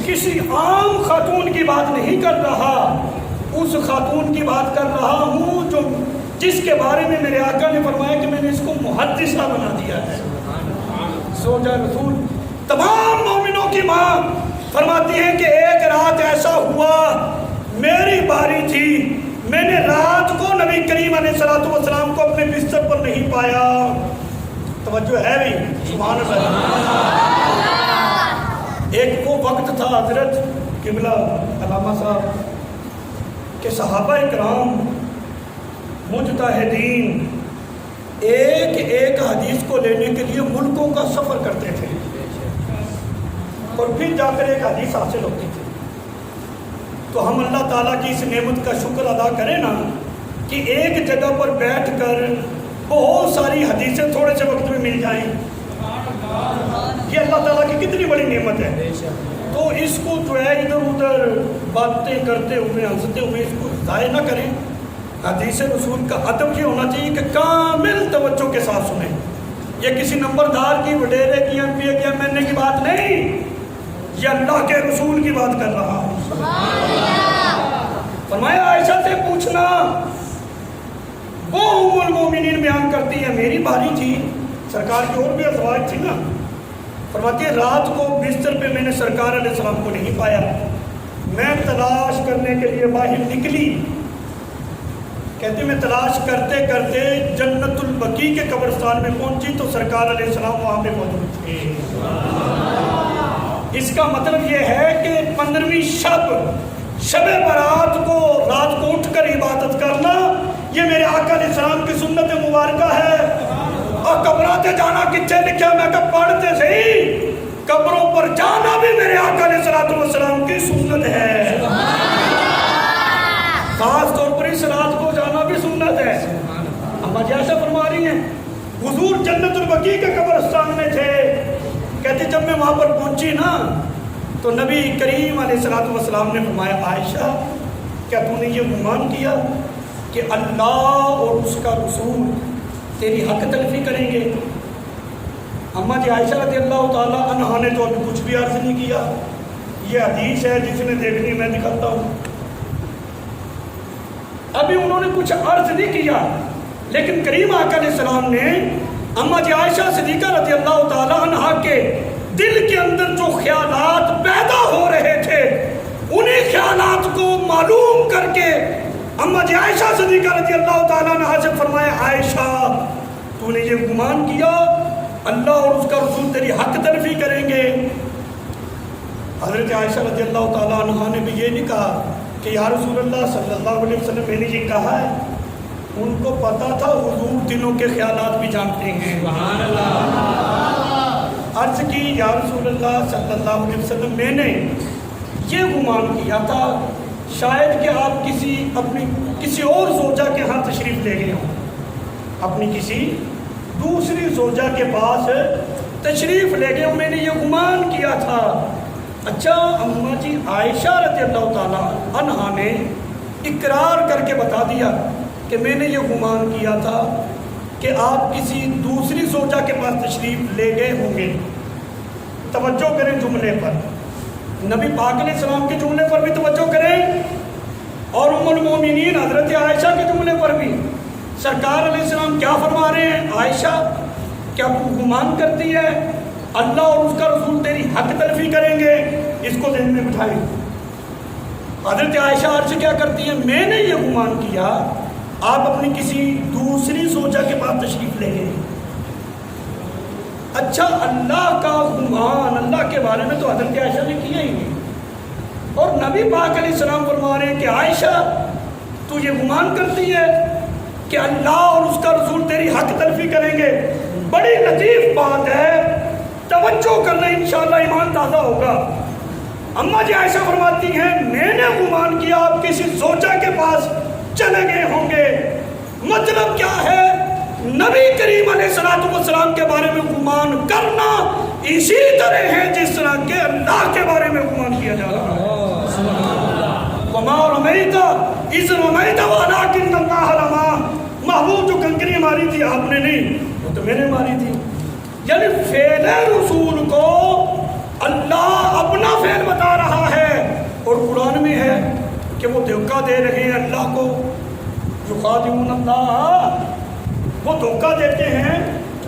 کسی عام خاتون کی بات نہیں کر رہا, اس خاتون کی بات کر رہا ہوں جو جس کے بارے میں میرے آقا نے فرمایا کہ میں نے اس کو محدثہ بنا دیا ہے. زوجہ رسول, تمام مومنوں کی ماں, فرماتی ہے کہ ایک رات ایسا ہوا میری باری تھی, میں نے رات کو نبی کریم علیہ الصلوۃ والسلام کو اپنے بستر پر نہیں پایا. توجہ ہے بھی, سبحان اللہ. ایک وہ وقت تھا حضرت قبلہ علامہ صاحب کہ صحابہ اکرام مجتہدین ایک ایک حدیث کو لینے کے لیے ملکوں کا سفر کرتے تھے اور پھر جا کر ایک حدیث حاصل ہوتی تھی. تو ہم اللہ تعالیٰ کی اس نعمت کا شکر ادا کریں نا کہ ایک جگہ پر بیٹھ کر بہت ساری حدیثیں تھوڑے سے وقت میں مل جائیں. یہ اللہ تعالیٰ کی کتنی بڑی نعمت ہے. تو اس کو جو ہے ادھر ادھر باتیں کرتے ہوئے ہنستے ہوئے اس کو ضائع نہ کریں. حدیث رسول کا ادب یہ ہونا چاہیے کہ کامل توجہ کے ساتھ سنیں. یہ کسی نمبردار کی, وڈیرے کی, ایم پی اے کی, ایم این اے کی بات نہیں, یہ اللہ کے رسول کی بات کر رہا ہوں. فرمایا عائشہ سے پوچھنا. وہ ام المومنین بیان کرتی ہے میری باری تھی, سرکار کی اور بھی ازواج تھی نا, فرماتی ہے رات کو بستر پہ میں نے سرکار علیہ السلام کو نہیں پایا, میں تلاش کرنے کے لیے باہر نکلی. کہتے میں تلاش کرتے کرتے جنت البقیع کے قبرستان میں پہنچی تو سرکار علیہ السلام وہاں پہ موجود تھے. اس کا مطلب یہ ہے کہ 15ویں شب برات کو رات کو اٹھ کر عبادت کرنا یہ میرے آقا علیہ السلام کی سنت مبارکہ ہے. اور قبراتے جانا کتنے لکھا, میں کہ پڑھتے صحیح, قبروں پر جانا بھی میرے آقا علیہ السلام کی سنت ہے. خاص طور پر اس رات کو جانا بھی سنت ہے. اما جیسا فرما رہی ہیں حضور جنت البقیع کے قبرستان میں تھے. کہتے جب میں وہاں پر پہنچی نا تو نبی کریم علیہ السلام نے فرمایا عائشہ کیا تو نے یہ گمان کیا کہ اللہ اور اس کا رسول تیری حق تلفی کریں گے. اماں جی عائشہ رضی اللہ تعالیٰ عنہا نے تو ابھی کچھ بھی عرض نہیں کیا. یہ حدیث ہے جس نے دیکھنی میں دکھاتا ہوں. ابھی انہوں نے کچھ عرض نہیں کیا لیکن کریم آقا علیہ السلام نے اماں جی عائشہ صدیقہ رضی اللہ تعالیٰ عنہا کے دل کے اندر جو خیالات پیدا ہو رہے تھے انہیں خیالات کو معلوم کر کے اماں جی عائشہ صدیقہ رضی اللہ تعالیٰ عنہا سے فرمایا عائشہ تو نے یہ گمان کیا اللہ اور اس کا رسول تیری حق تلفی کریں گے. حضرت عائشہ رضی اللہ تعالیٰ عنہا نے بھی یہ نہیں کہا کہ یا رسول اللہ صلی اللہ علیہ وسلم میں نے یہ کہا ہے. ان کو پتا تھا حضور دلوں کے خیالات بھی جانتے ہیں. سبحان اللہ. عرض کی یا رسول اللہ صلی اللہ علیہ وسلم میں نے یہ گمان کیا تھا شاید کہ آپ کسی اور زوجہ کے ہاں تشریف لے گئے ہوں, اپنی کسی دوسری زوجہ کے پاس تشریف لے گئے ہوں, میں نے یہ گمان کیا تھا. اچھا اماں جی عائشہ رضی اللہ تعالیٰ عنہا نے اقرار کر کے بتا دیا کہ میں نے یہ گمان کیا تھا کہ آپ کسی دوسری زوجہ کے پاس تشریف لے گئے ہوں گے. توجہ کریں جملے پر. نبی پاک علیہ السلام کے جملے پر بھی توجہ کریں اور ام المومنین حضرت عائشہ کے جملے پر بھی. سرکار علیہ السلام کیا فرما رہے ہیں؟ عائشہ کیا تو گمان کرتی ہے اللہ اور اس کا رسول تیری حق تلفی کریں گے؟ اس کو ذہن میں بٹھائیں. حضرت عائشہ عرض کیا کرتی ہیں؟ میں نے یہ گمان کیا آپ اپنی کسی دوسری زوجہ کے پاس تشریف لے گئے. اچھا اللہ کا گمان اللہ کے بارے میں تو حضرت عائشہ نے کیا ہی نہیں، اور نبی پاک علیہ السلام فرما رہے ہیں کہ عائشہ تو یہ گمان کرتی ہے کہ اللہ اور اس کا رسول تیری حق تلفی کریں گے. بڑی لطیف بات ہے، توجہ کرنا انشاءاللہ ایمان تازہ ہوگا. اماں جی عائشہ فرماتی ہیں میں نے گمان کیا آپ کسی زوجہ کے پاس چلے گئے ہوں گے. مطلب کیا ہے؟ نبی کریم علیہ السلام کے بارے میں گمان کرنا اسی طرح ہے جس طرح کہ اللہ کے بارے میں گمان کیا جا رہا ہے. وما رمیت اذ رمیت ولکن اللہ رمی. محبوب جو کنکری ماری تھی آپ نے نہیں، وہ تو میں نے ماری تھی. یعنی فعل رسول کو اللہ اپنا فعل بتا رہا ہے، اور قرآن میں ہے کہ وہ دھوکہ دے رہے ہیں اللہ کو. یخادعون اللہ، وہ دھوکہ دیتے ہیں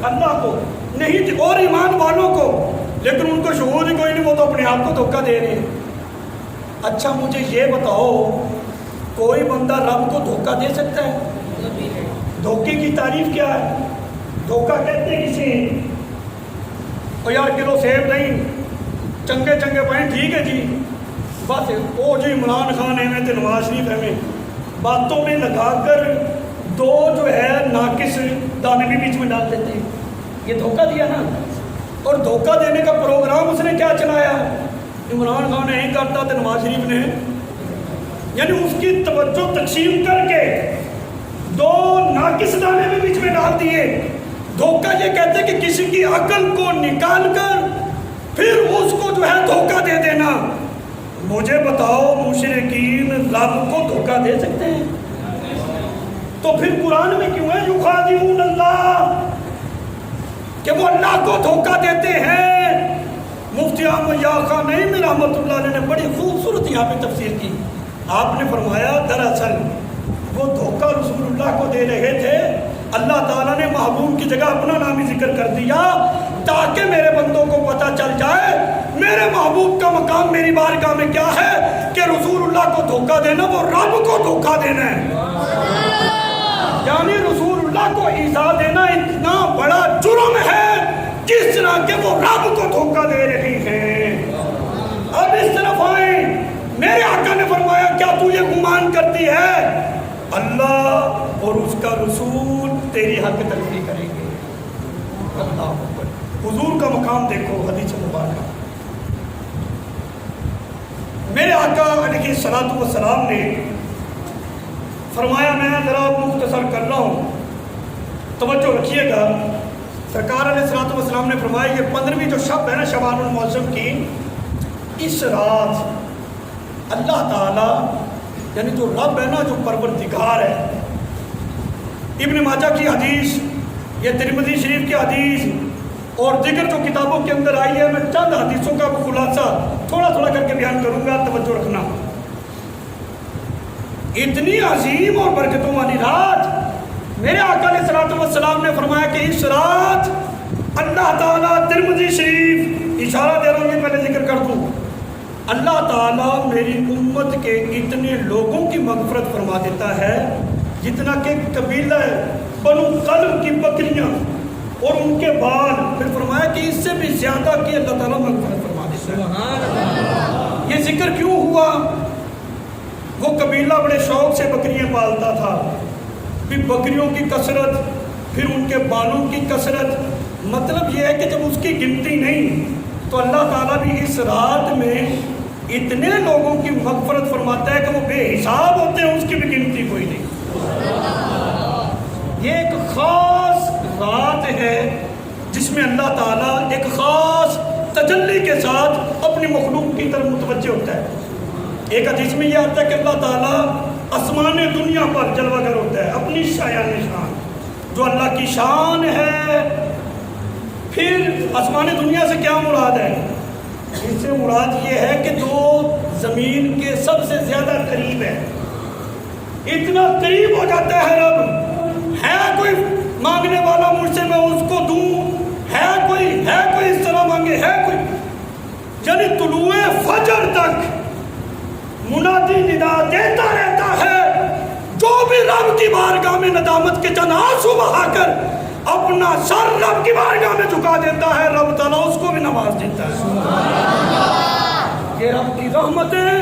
اللہ کو نہیں اور ایمان والوں کو، لیکن ان کو شعور ہی کوئی نہیں، وہ تو اپنے آپ کو دھوکہ دے رہے ہیں. اچھا مجھے یہ بتاؤ کوئی بندہ رب کو دھوکہ دے سکتا ہے؟ دھوکے کی تعریف کیا ہے؟ دھوکہ کہتے ہیں کسی او یار کلو سیب نہیں چنگے چنگے پائیں ٹھیک ہے جی بس او جی عمران خان ہے میں نواز شریف ہے میں باتوں میں لگا کر دو جو ہے ناقص دانے بھی بیچ میں ڈال دیتے ہیں. یہ دھوکہ دیا نا. اور دھوکہ دینے کا پروگرام اس نے کیا چلایا؟ عمران خان نے نہیں کرتا تو نواز شریف نے، یعنی اس کی توجہ تقسیم کر کے دو ناقص دانے بھی بیچ میں ڈال دیے. دھوکہ یہ کہتے ہیں کہ کسی کی عقل کو نکال کر پھر اس کو جو ہے دھوکہ دے دینا. مجھے بتاؤ مشرکین رب کو دھوکہ دے سکتے ہیں؟ تو پھر قرآن میں کیوں ہے یخادعون اللہ کہ وہ اللہ کو دھوکہ دیتے ہیں؟ مفتی احمد یا خان نعیمی رحمۃ اللہ علیہ نے بڑی خوبصورت یہاں پہ تفسیر کی. آپ نے فرمایا دراصل وہ دھوکہ رسول اللہ کو دے رہے تھے، اللہ تعالیٰ نے محبوب کی جگہ اپنا نام ہی ذکر کر دیا تاکہ میرے بندوں کو پتہ چل جائے میرے محبوب کا مقام میری بارگاہ میں کیا ہے کہ رسول اللہ کو دھوکہ دینا وہ رب کو دھوکہ دینا ہے. یعنی رسول اللہ کو ایذا دینا اتنا بڑا جرم ہے جس طرح کہ وہ رب کو دھوکہ دے رہی ہیں. اب اس طرف آئیں، میرے آقا نے فرمایا کیا تو یہ گمان کرتی ہے اللہ اور اس کا رسول تیری حق تلفی کریں گے؟ اللہ اکبر. حضور کا مقام دیکھو حدیث مبارکہ. میرے آقا علیہ الصلوۃ والسلام نے فرمایا، میں ذرا مختصر کر رہا ہوں توجہ رکھیے گا. سرکار علیہ الصلوۃ والسلام نے فرمایا یہ 15ویں جو شب ہے نا شعبان المعظم کی، اس رات اللہ تعالیٰ یعنی جو رب ہے نا جو پروردگار ہے، ابن ماجہ کی حدیث، یہ ترمذی شریف کی حدیث اور دیگر جو کتابوں کے اندر آئی ہے، میں چند حدیثوں کا خلاصہ تھوڑا تھوڑا کر کے بیان کروں گا، توجہ رکھنا. اتنی عظیم اور برکتوں والی رات، میرے آقا علیہ الصلوۃ والسلام نے فرمایا کہ اس رات اللہ تعالیٰ، ترمذی شریف، اشارہ دے رہا ہوں یہ پہلے ذکر کر دوں، اللہ تعالیٰ میری امت کے اتنے لوگوں کی مغفرت فرما دیتا ہے جتنا کہ قبیلہ بنو قلب کی بکریاں اور ان کے بال، پھر فرمایا کہ اس سے بھی زیادہ کی اللہ تعالیٰ مغفرت فرما دیتا ہے. یہ ذکر کیوں ہوا؟ وہ قبیلہ بڑے شوق سے بکریاں پالتا تھا، پھر بکریوں کی کثرت، پھر ان کے بالوں کی کثرت. مطلب یہ ہے کہ جب اس کی گنتی نہیں تو اللہ تعالیٰ بھی اس رات میں اتنے لوگوں کی مغفرت فرماتا ہے کہ وہ بے حساب ہوتے ہیں، اس کی بھی گنتی کوئی نہیں. یہ ایک خاص رات ہے جس میں اللہ تعالیٰ ایک خاص تجلی کے ساتھ اپنی مخلوق کی طرف متوجہ ہوتا ہے. ایک حدیث میں یہ آتا ہے کہ اللہ تعالیٰ آسمان دنیا پر جلوہ گر ہوتا ہے اپنی شایان شان، جو اللہ کی شان ہے. پھر آسمان دنیا سے کیا مراد ہے؟ اس سے مراد یہ ہے کہ جو زمین کے سب سے زیادہ قریب ہے، اتنا قریب ہو جاتا ہے رب، ہے کوئی مانگنے والا مجھ سے میں اس کو دوں، ہے کوئی اس طرح مانگے، ہے کوئی، یعنی طلوع فجر تک منادی ندا دیتا رہتا ہے۔ جو بھی رب کی بارگاہ میں ندامت کے چند آنسو بہا کر اپنا سر رب کی بارگاہ میں جھکا دیتا ہے، رب تعالیٰ اس کو بھی نواز دیتا ہے۔ یہ رب کی رحمتیں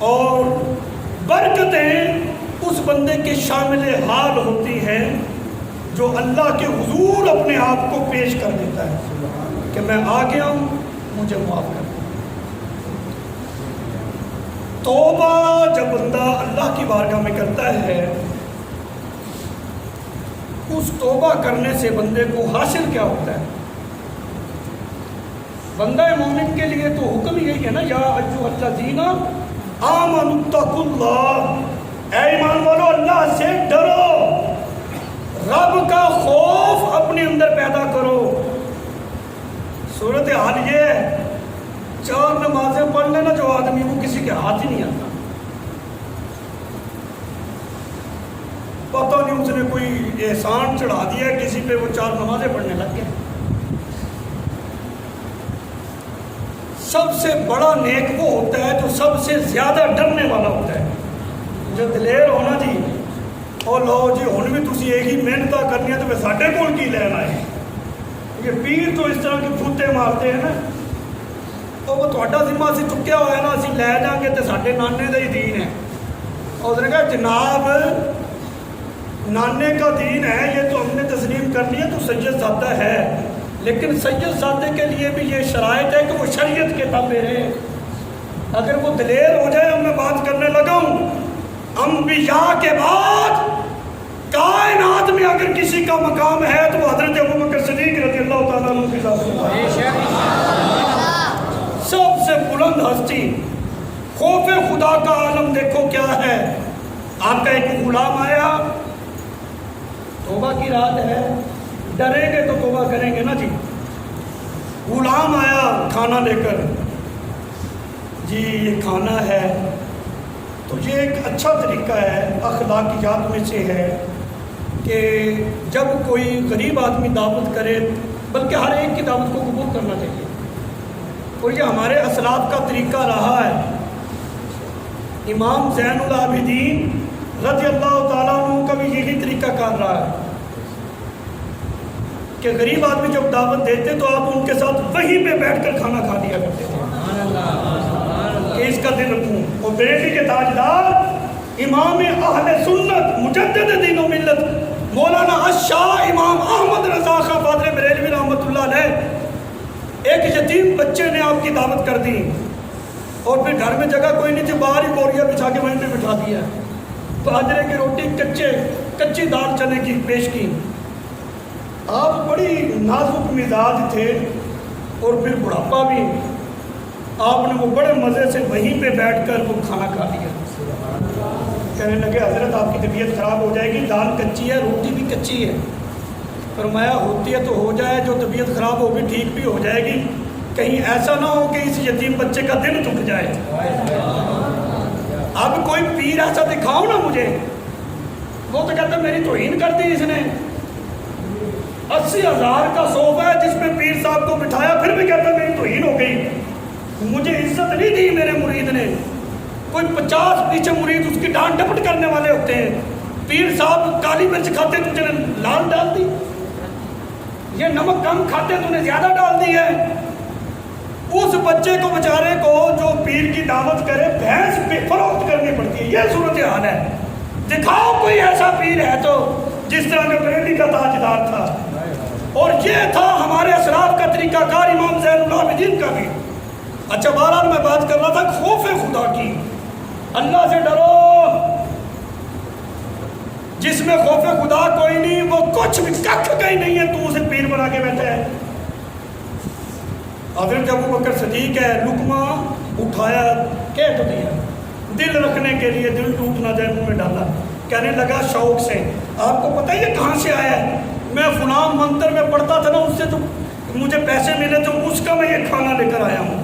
اور برکتیں اس بندے کے شامل حال ہوتی ہیں جو اللہ کے حضور اپنے آپ کو پیش کر دیتا ہے کہ میں آ گیا ہوں، مجھے معاف کر۔ توبہ جب بندہ اللہ کی بارگاہ میں کرتا ہے، اس توبہ کرنے سے بندے کو حاصل کیا ہوتا ہے؟ بندہ مومن کے لیے تو حکم یہی ہے نا، یا ایھا الذین آمنوا اتقوا اللہ، اے ایمان والو اللہ سے ڈرو، رب کا خوف اپنے اندر پیدا کرو۔ صورتحال یہ ہے، 4 نمازیں پڑھ لینا جو آدمی کو کسی کے ہاتھ ہی نہیں آتا، پتہ نہیں اس نے کوئی احسان چڑھا دیا کسی پہ، وہ 4 نمازیں پڑھنے لگ گئے۔ سب سے بڑا نیک وہ ہوتا ہے جو سب سے زیادہ ڈرنے والا ہوتا ہے، جو دلیر ہونا جی، اور لو جی ہن بھی تسی ایک ہی محنت کرنی ہے تو پھر ساڈے کول کی لینا ہے۔ یہ پیر تو اس طرح کے پھوتے مارتے ہیں نا، تو وہ تھوڑا ذمہ اسی چکیا ہوا ہے نا، اسی لے جائیں گے تو ساڈے نانے کا ہی دین ہے۔ اور اس نے کہا جناب نانے کا دین ہے، یہ تو ہم نے تسلیم کر لیا، تو سید زادہ ہے، لیکن سید زادے کے لیے بھی یہ شرائط ہے کہ وہ شریعت کے تابع رہے۔ اگر وہ دلیر ہو جائے، اب میں بات کرنے لگا ہوں، انبیاء کے بعد کائنات میں اگر کسی کا مقام ہے تو وہ حضرت ابوبکر صدیق رضی اللہ تعالیٰ عنہ کی ذات ہے۔ سب سے بلند ہستی، خوف خدا کا عالم دیکھو کیا ہے۔ آپ کا ایک غلام آیا، توبہ کی رات ہے، ڈریں گے تو توبہ کریں گے نا جی۔ غلام آیا کھانا لے کر، جی یہ کھانا ہے، تو یہ ایک اچھا طریقہ ہے، اخلاقیات میں سے ہے کہ جب کوئی غریب آدمی دعوت کرے، بلکہ ہر ایک کی دعوت کو قبول کرنا چاہیے، اور یہ ہمارے اسلاف کا طریقہ رہا ہے۔ امام زین العابدین رضی اللہ تعالیٰ عنہ کا بھی یہی طریقہ کار رہا ہے کہ غریب آدمی جب دعوت دیتے تو آپ ان کے ساتھ وہیں پہ بیٹھ کر کھانا کھا لیا کرتے تھے کہ اس کا دل رکھوں۔ اور بریلی کے تاجدار امام اہل سنت مجدد دین و ملت مولانا الشاہ امام احمد رضا خاں پادری بریلوی رحمۃ اللہ علیہ، ایک یتیم بچے نے آپ کی دعوت کر دی، اور پھر گھر میں جگہ کوئی نہیں تھی، باہر ہی بوریا بچھا کے وہیں پہ بٹھا دیا، باجرے کی روٹی کچی دال چنے کی پیش کی۔ آپ بڑی نازک مزاج تھے اور پھر بڑھاپا بھی، آپ نے وہ بڑے مزے سے وہیں پہ بیٹھ کر وہ کھانا کھا لیا۔ کہنے لگے حضرت آپ کی طبیعت خراب ہو جائے گی، دال کچی ہے، روٹی بھی کچی ہے۔ فرمایا ہوتی ہے تو ہو جائے، جو طبیعت خراب ہوگی ٹھیک بھی ہو جائے گی، کہیں ایسا نہ ہو کہ اس یتیم بچے کا دل دکھ جائے۔ اب کوئی پیر ایسا دکھاؤ نا مجھے، وہ تو کہتا میری توہین کر دی اس نے، 80,000 کا صوفہ ہے جس میں پیر صاحب کو بٹھایا، پھر بھی کہتا میری توہین ہو گئی، مجھے عزت نہیں دی میرے مرید نے۔ کوئی 50 پیچھے مرید اس کی ڈانٹ ڈپٹ کرنے والے ہوتے ہیں، پیر صاحب کالی مرچ کھاتے تجھے لال ڈال دی، یہ نمک کم کھاتے تو نے زیادہ ڈال دی ہے۔ اس بچے کو بیچارے کو جو پیر کی دعوت کرے بھینس فروخت کرنی پڑتی ہے، یہ صورتحال ہے۔ دکھاؤ کوئی ایسا پیر ہے تو جس طرح کا بریلی کا تاجدار تھا، اور یہ تھا ہمارے اسلاف کا طریقہ کار امام زین العابدین کا بھی۔ اچھا بہرحال میں بات کر رہا تھا خوف خدا کی، اللہ سے ڈرو۔ جس میں خوف خدا کوئی نہیں، وہ کچھ بھی کچھ کہیں نہیں ہے، تو اسے پیر بنا کے بیٹھا ہے۔ حضرت ابوبکر صدیق ہے، لقمہ اٹھایا، کہہ تو دیا، دل رکھنے کے لیے، دل ٹوٹ نہ جائے منہ میں ڈالا، کہنے لگا شوق سے، آپ کو پتہ ہے یہ کہاں سے آیا ہے؟ میں فلاں منتر میں پڑھتا تھا نا، اس سے تو مجھے پیسے ملے تو اس کا میں یہ کھانا لے کر آیا ہوں۔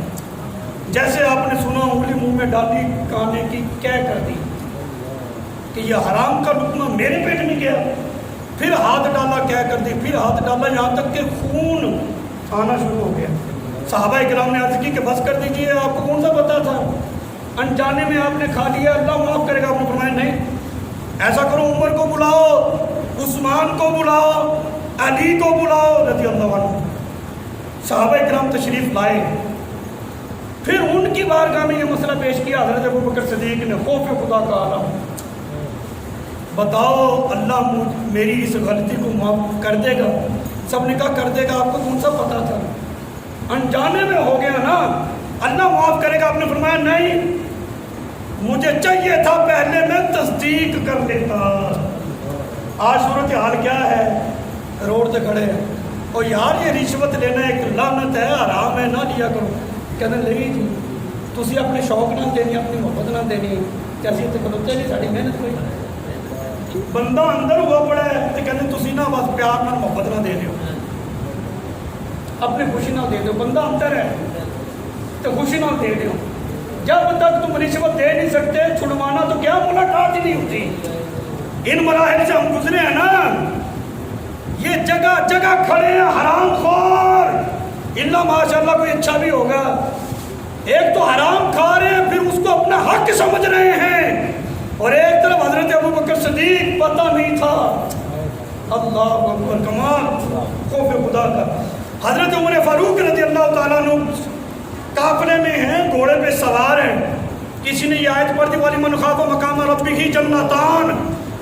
جیسے آپ نے سنا انگلی منہ میں ڈالی کھانے کی کہہ کر دی کہ یہ حرام کا لقمہ میرے پیٹ میں گیا، پھر ہاتھ ڈالا کہہ کر دی، پھر ہاتھ ڈالا یہاں تک کہ خون آنا شروع ہو گیا۔ صحابہ کرام نے عرض کی کہ بس کر دیجئے، آپ کو کون سا پتا تھا، انجانے میں آپ نے کھا لیا، اللہ معاف کرے گا۔ آپ نے فرمایا نہیں، ایسا کرو عمر کو بلاؤ، عثمان کو بلاؤ، علی کو بلاؤ رضی اللہ عنہ۔ صحابہ کرام تشریف لائے، پھر ان کی بارگاہ میں یہ مسئلہ پیش کیا حضرت ابوبکر صدیق نے، خوف خدا کا عالم، بتاؤ اللہ میری اس غلطی کو معاف کر دے گا؟ سب نے کہا کر دے گا، آپ کو کون سا پتا تھا، انجانے میں ہو گیا نا، اللہ معاف کرے گا۔ آپ نے فرمایا نہیں، مجھے چاہیے تھا پہلے میں تصدیق کر لیتا۔ آج صورتحال کیا ہے، روڈ سے کھڑے ہیں اور یار یہ رشوت لینا ایک لعنت ہے، حرام ہے، نہ لیا کرو۔ کہنے لگی جی تسی اپنے شوق نہ دینی، اپنی محبت نہ دینی، کہ اسی اتنے کھلوتے جی ساری محنت کوئی بندہ اندر ہوا پڑا ہے تو کہتے تسی نہ بس پیار نہ محبت نہ دے دیو، اپنی خوشی نہ دے دو، بندہ اندر ہے تو خوشی نہ دے دیو۔ جب تک تم رشوت دے نہیں سکتے چھڑوانا تو کیا ملاقات ہی نہیں ہوتی۔ ان مراحل سے ہم گزرے ہیں نا، یہ جگہ جگہ کھڑے ہیں حرام خور، اللہ ماشاءاللہ کوئی اچھا بھی ہوگا، ایک تو حرام کھا رہے ہیں پھر اس کو اپنا حق سمجھ رہے ہیں، اور ایک طرف حضرت ابوبکر صدیق پتہ نہیں تھا، اللہ اکبر، کمال خوف خدا کا۔ حضرت عمر فاروق رضی اللہ تعالیٰ عنہ قافلے میں ہیں، گھوڑے پہ سوار ہیں، کسی نے یہ آیت پڑھ دی وَلِمَنْ خَافَ مَقَامَ رَبِّهِ جَنَّتَانِ،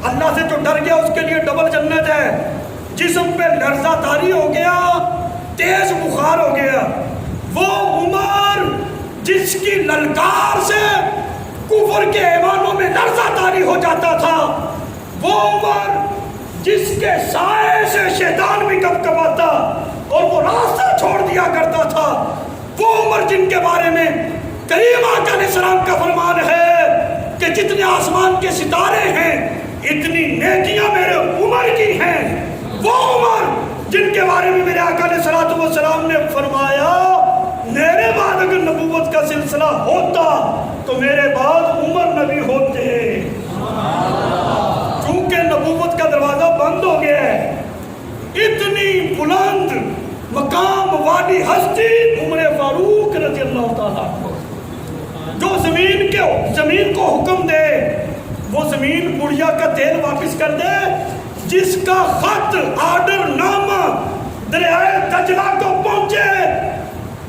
اللہ سے جو ڈر گیا اس کے لیے ڈبل جنت ہے۔ جسم پہ لرزہ طاری ہو گیا، تیز بخار ہو گیا، وہ عمر جس کی للکار سے کفر کے ایوانوں میں لرزہ طاری ہو جاتا تھا، وہ عمر جس کے سائے سے شیطان بھی کب کباتا اور وہ راستہ چھوڑ دیا کرتا تھا، وہ عمر جن کے بارے میں کریم آقا علیہ السلام کا فرمان ہے کہ جتنے آسمان کے ستارے ہیں اتنی نیکیاں میرے عمر کی ہیں، وہ عمر جن کے بارے میں میرے آقا علیہ السلام نے فرمایا میرے بعد اگر نبوت کا سلسلہ ہوتا تو میرے بعد عمر نبی ہوتے، چونکہ نبوت کا دروازہ بند ہو گیا ہے۔ اتنی بلند مقام والی ہستی عمر فاروق رضی اللہ تعالیٰ عنہ، جو زمین کو حکم دے وہ زمین بڑھیا کا تیل واپس کر دے، جس کا خط آرڈر نامہ دریائے دجلہ کو پہنچے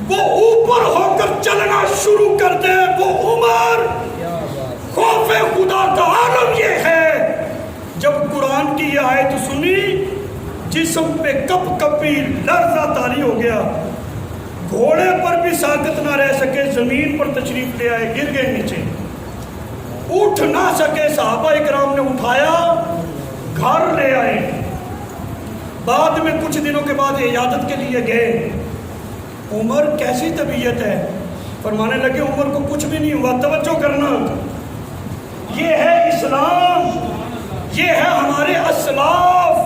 وہ اوپر ہو کر چلنا شروع کر دے، وہ عمر۔ خوف خدا کا عالم یہ ہے، جب قرآن کی یہ آیت سنی جسم پہ کپ کپی لرزہ طاری ہو گیا، گھوڑے پر بھی ساکت نہ رہ سکے، زمین پر تشریف لے آئے، گر گئے نیچے، اٹھ نہ سکے، صحابہ اکرام نے اٹھایا، گھر لے آئے۔ بعد میں کچھ دنوں کے بعد عیادت کے لیے گئے، عمر کیسی طبیعت ہے؟ فرمانے لگے عمر کو کچھ بھی نہیں ہوا، توجہ کرنا، یہ ہے اسلام، یہ ہے ہمارے اسلاف،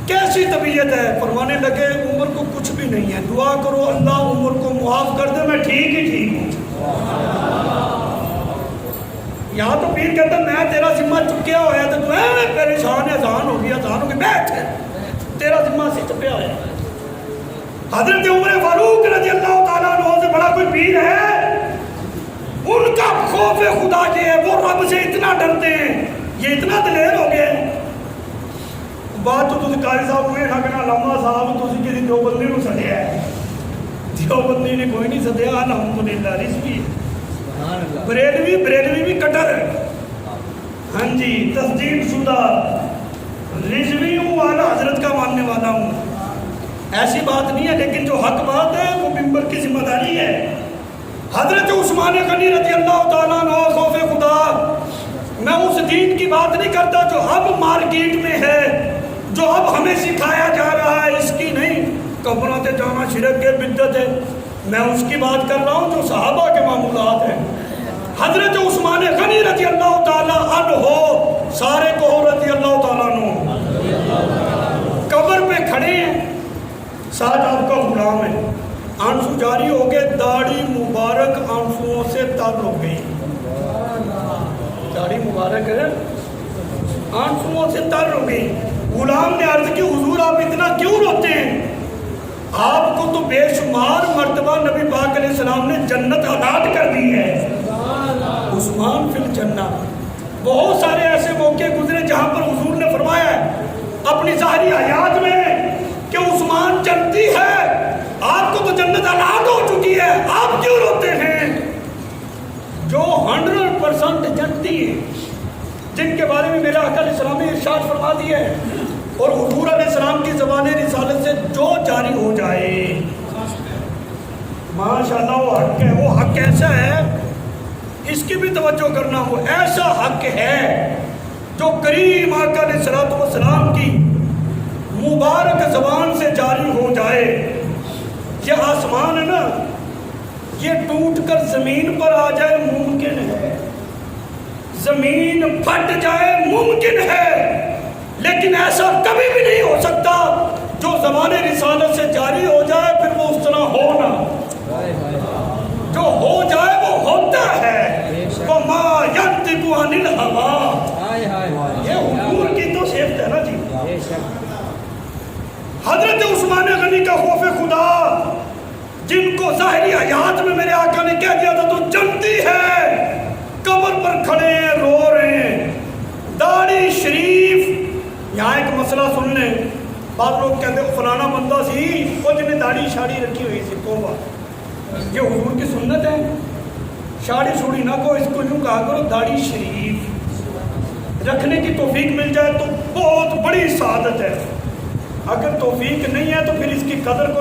کیسی طبیعت ہے؟ فرمانے لگے عمر کو کچھ بھی نہیں ہے، دعا کرو اللہ عمر کو معاف کر دے، میں ٹھیک ہی ٹھیک ہوں۔ یہاں تو پیر کہتا میں تیرا ذمہ چکیا ہوا ہے تو پریشان ہے، اذان ہو گئی، بیٹھ تیرا ذمہ سے چکیا ہوا ہے۔ حضرت عمر فاروق رضی اللہ تعالیٰ عنہ سے بڑا کوئی پیر ہے؟ ان کا خوف خدا یہ ہے، وہ رب سے اتنا ڈرتے ہیں، یہ اتنا دلیر ہو گئے۔ بات تو تسی قاری صاحب ہوئے نہ کہنا علامہ صاحب تسی کسی دیوبندی نو سدیا ہے، دیوبندی نے کوئی نہیں سدیا، الحمدللہ رضوی بریلوی بھی کٹر ہے، ہاں جی تصدیق شدہ رضوی ہوں، اعلیٰ حضرت کا ماننے والا ہوں، ایسی بات نہیں ہے، لیکن جو حق بات ہے وہ منبر کی ذمہ داری ہے۔ حضرت عثمان غنی رضی اللہ تعالیٰ عنہ، خوف خدا، میں اس دین کی بات نہیں کرتا جو اب مارکیٹ میں ہے، جو اب ہمیں سکھایا جا رہا ہے، اس کی نہیں، قبروں سے جانا شرک ہے، بدعت ہے، میں اس کی بات کر رہا ہوں جو صحابہ کے معمولات ہیں۔ حضرت عثمان غنی رضی اللہ تعالیٰ عنہ، سارے کو رضی اللہ تعالیٰ عنہ، قبر پہ کھڑے ہیں، ساتھ آپ کا غلام ہے، آنسو جاری ہو گئے، داڑھی تر ہو گئی، داڑھی مبارک ہے آنسوؤں سے تر ہو گئی۔ غلام نے عرض کی حضور آپ اتنا کیوں روتے ہیں؟ آپ کو تو بے شمار مرتبہ نبی پاک علیہ السلام نے جنت عطا کر دی ہے، عثمان فی الجنہ۔ بہت سارے ایسے موقع گزرے جہاں پر حضور نے فرمایا ہے اپنی ظاہری حیات میں کہ عثمان جنتی ہے، آپ کو تو جنت عطا ہو چکی ہے، آپ کیوں روتے ہیں؟ جو 100% جنتی ہے، جن کے بارے میں میرا آقا علیہ السلام نے ارشاد فرما دیا ہے اور حضور علیہ السلام کی زبان رسالت سے جو جاری ہو جائے، ماشاءاللہ وہ حق ہے، وہ حق ایسا ہے اس کی بھی توجہ کرنا، وہ ایسا حق ہے جو کریم آقا علیہ السلام کی مبارک زبان سے جاری ہو جائے۔ یہ آسمان ہے نا، یہ ٹوٹ کر زمین پر آ جائے ممکن ہے، زمین پھٹ جائے ممکن ہے، لیکن ایسا کبھی بھی نہیں ہو سکتا جو زبان رسالت سے جاری ہو جائے پھر وہ اس طرح ہو نہ، جو ہو جائے وہ ہوتا ہے۔ وَمَا يَنطِقُ عَنِ الْهَوَىٰ، یہ حضور کی تو صفت ہے نا جی۔ حضرت عثمان غنی کا خوف خدا، جن کو ظاہری حیات میں میرے آقا نے کہہ دیا تھا تو جنتی ہے، قبر پر کھڑے ہیں رو رہے ہیں، داڑھی شریف۔ یہاں ایک مسئلہ سن لیں، بعض لوگ کہتے ہیں فلانا بندہ سی وہ جن نے داڑھی شاڑھی رکھی ہوئی سی، توبہ، یہ حضور کی سنت ہے؟ شاڑھی چھوڑی نہ کو، اس کو یوں کہا کرو داڑھی شریف۔ رکھنے کی توفیق مل جائے تو بہت بڑی سعادت ہے، اگر توفیق نہیں ہے تو پھر اس کی قدر کرو۔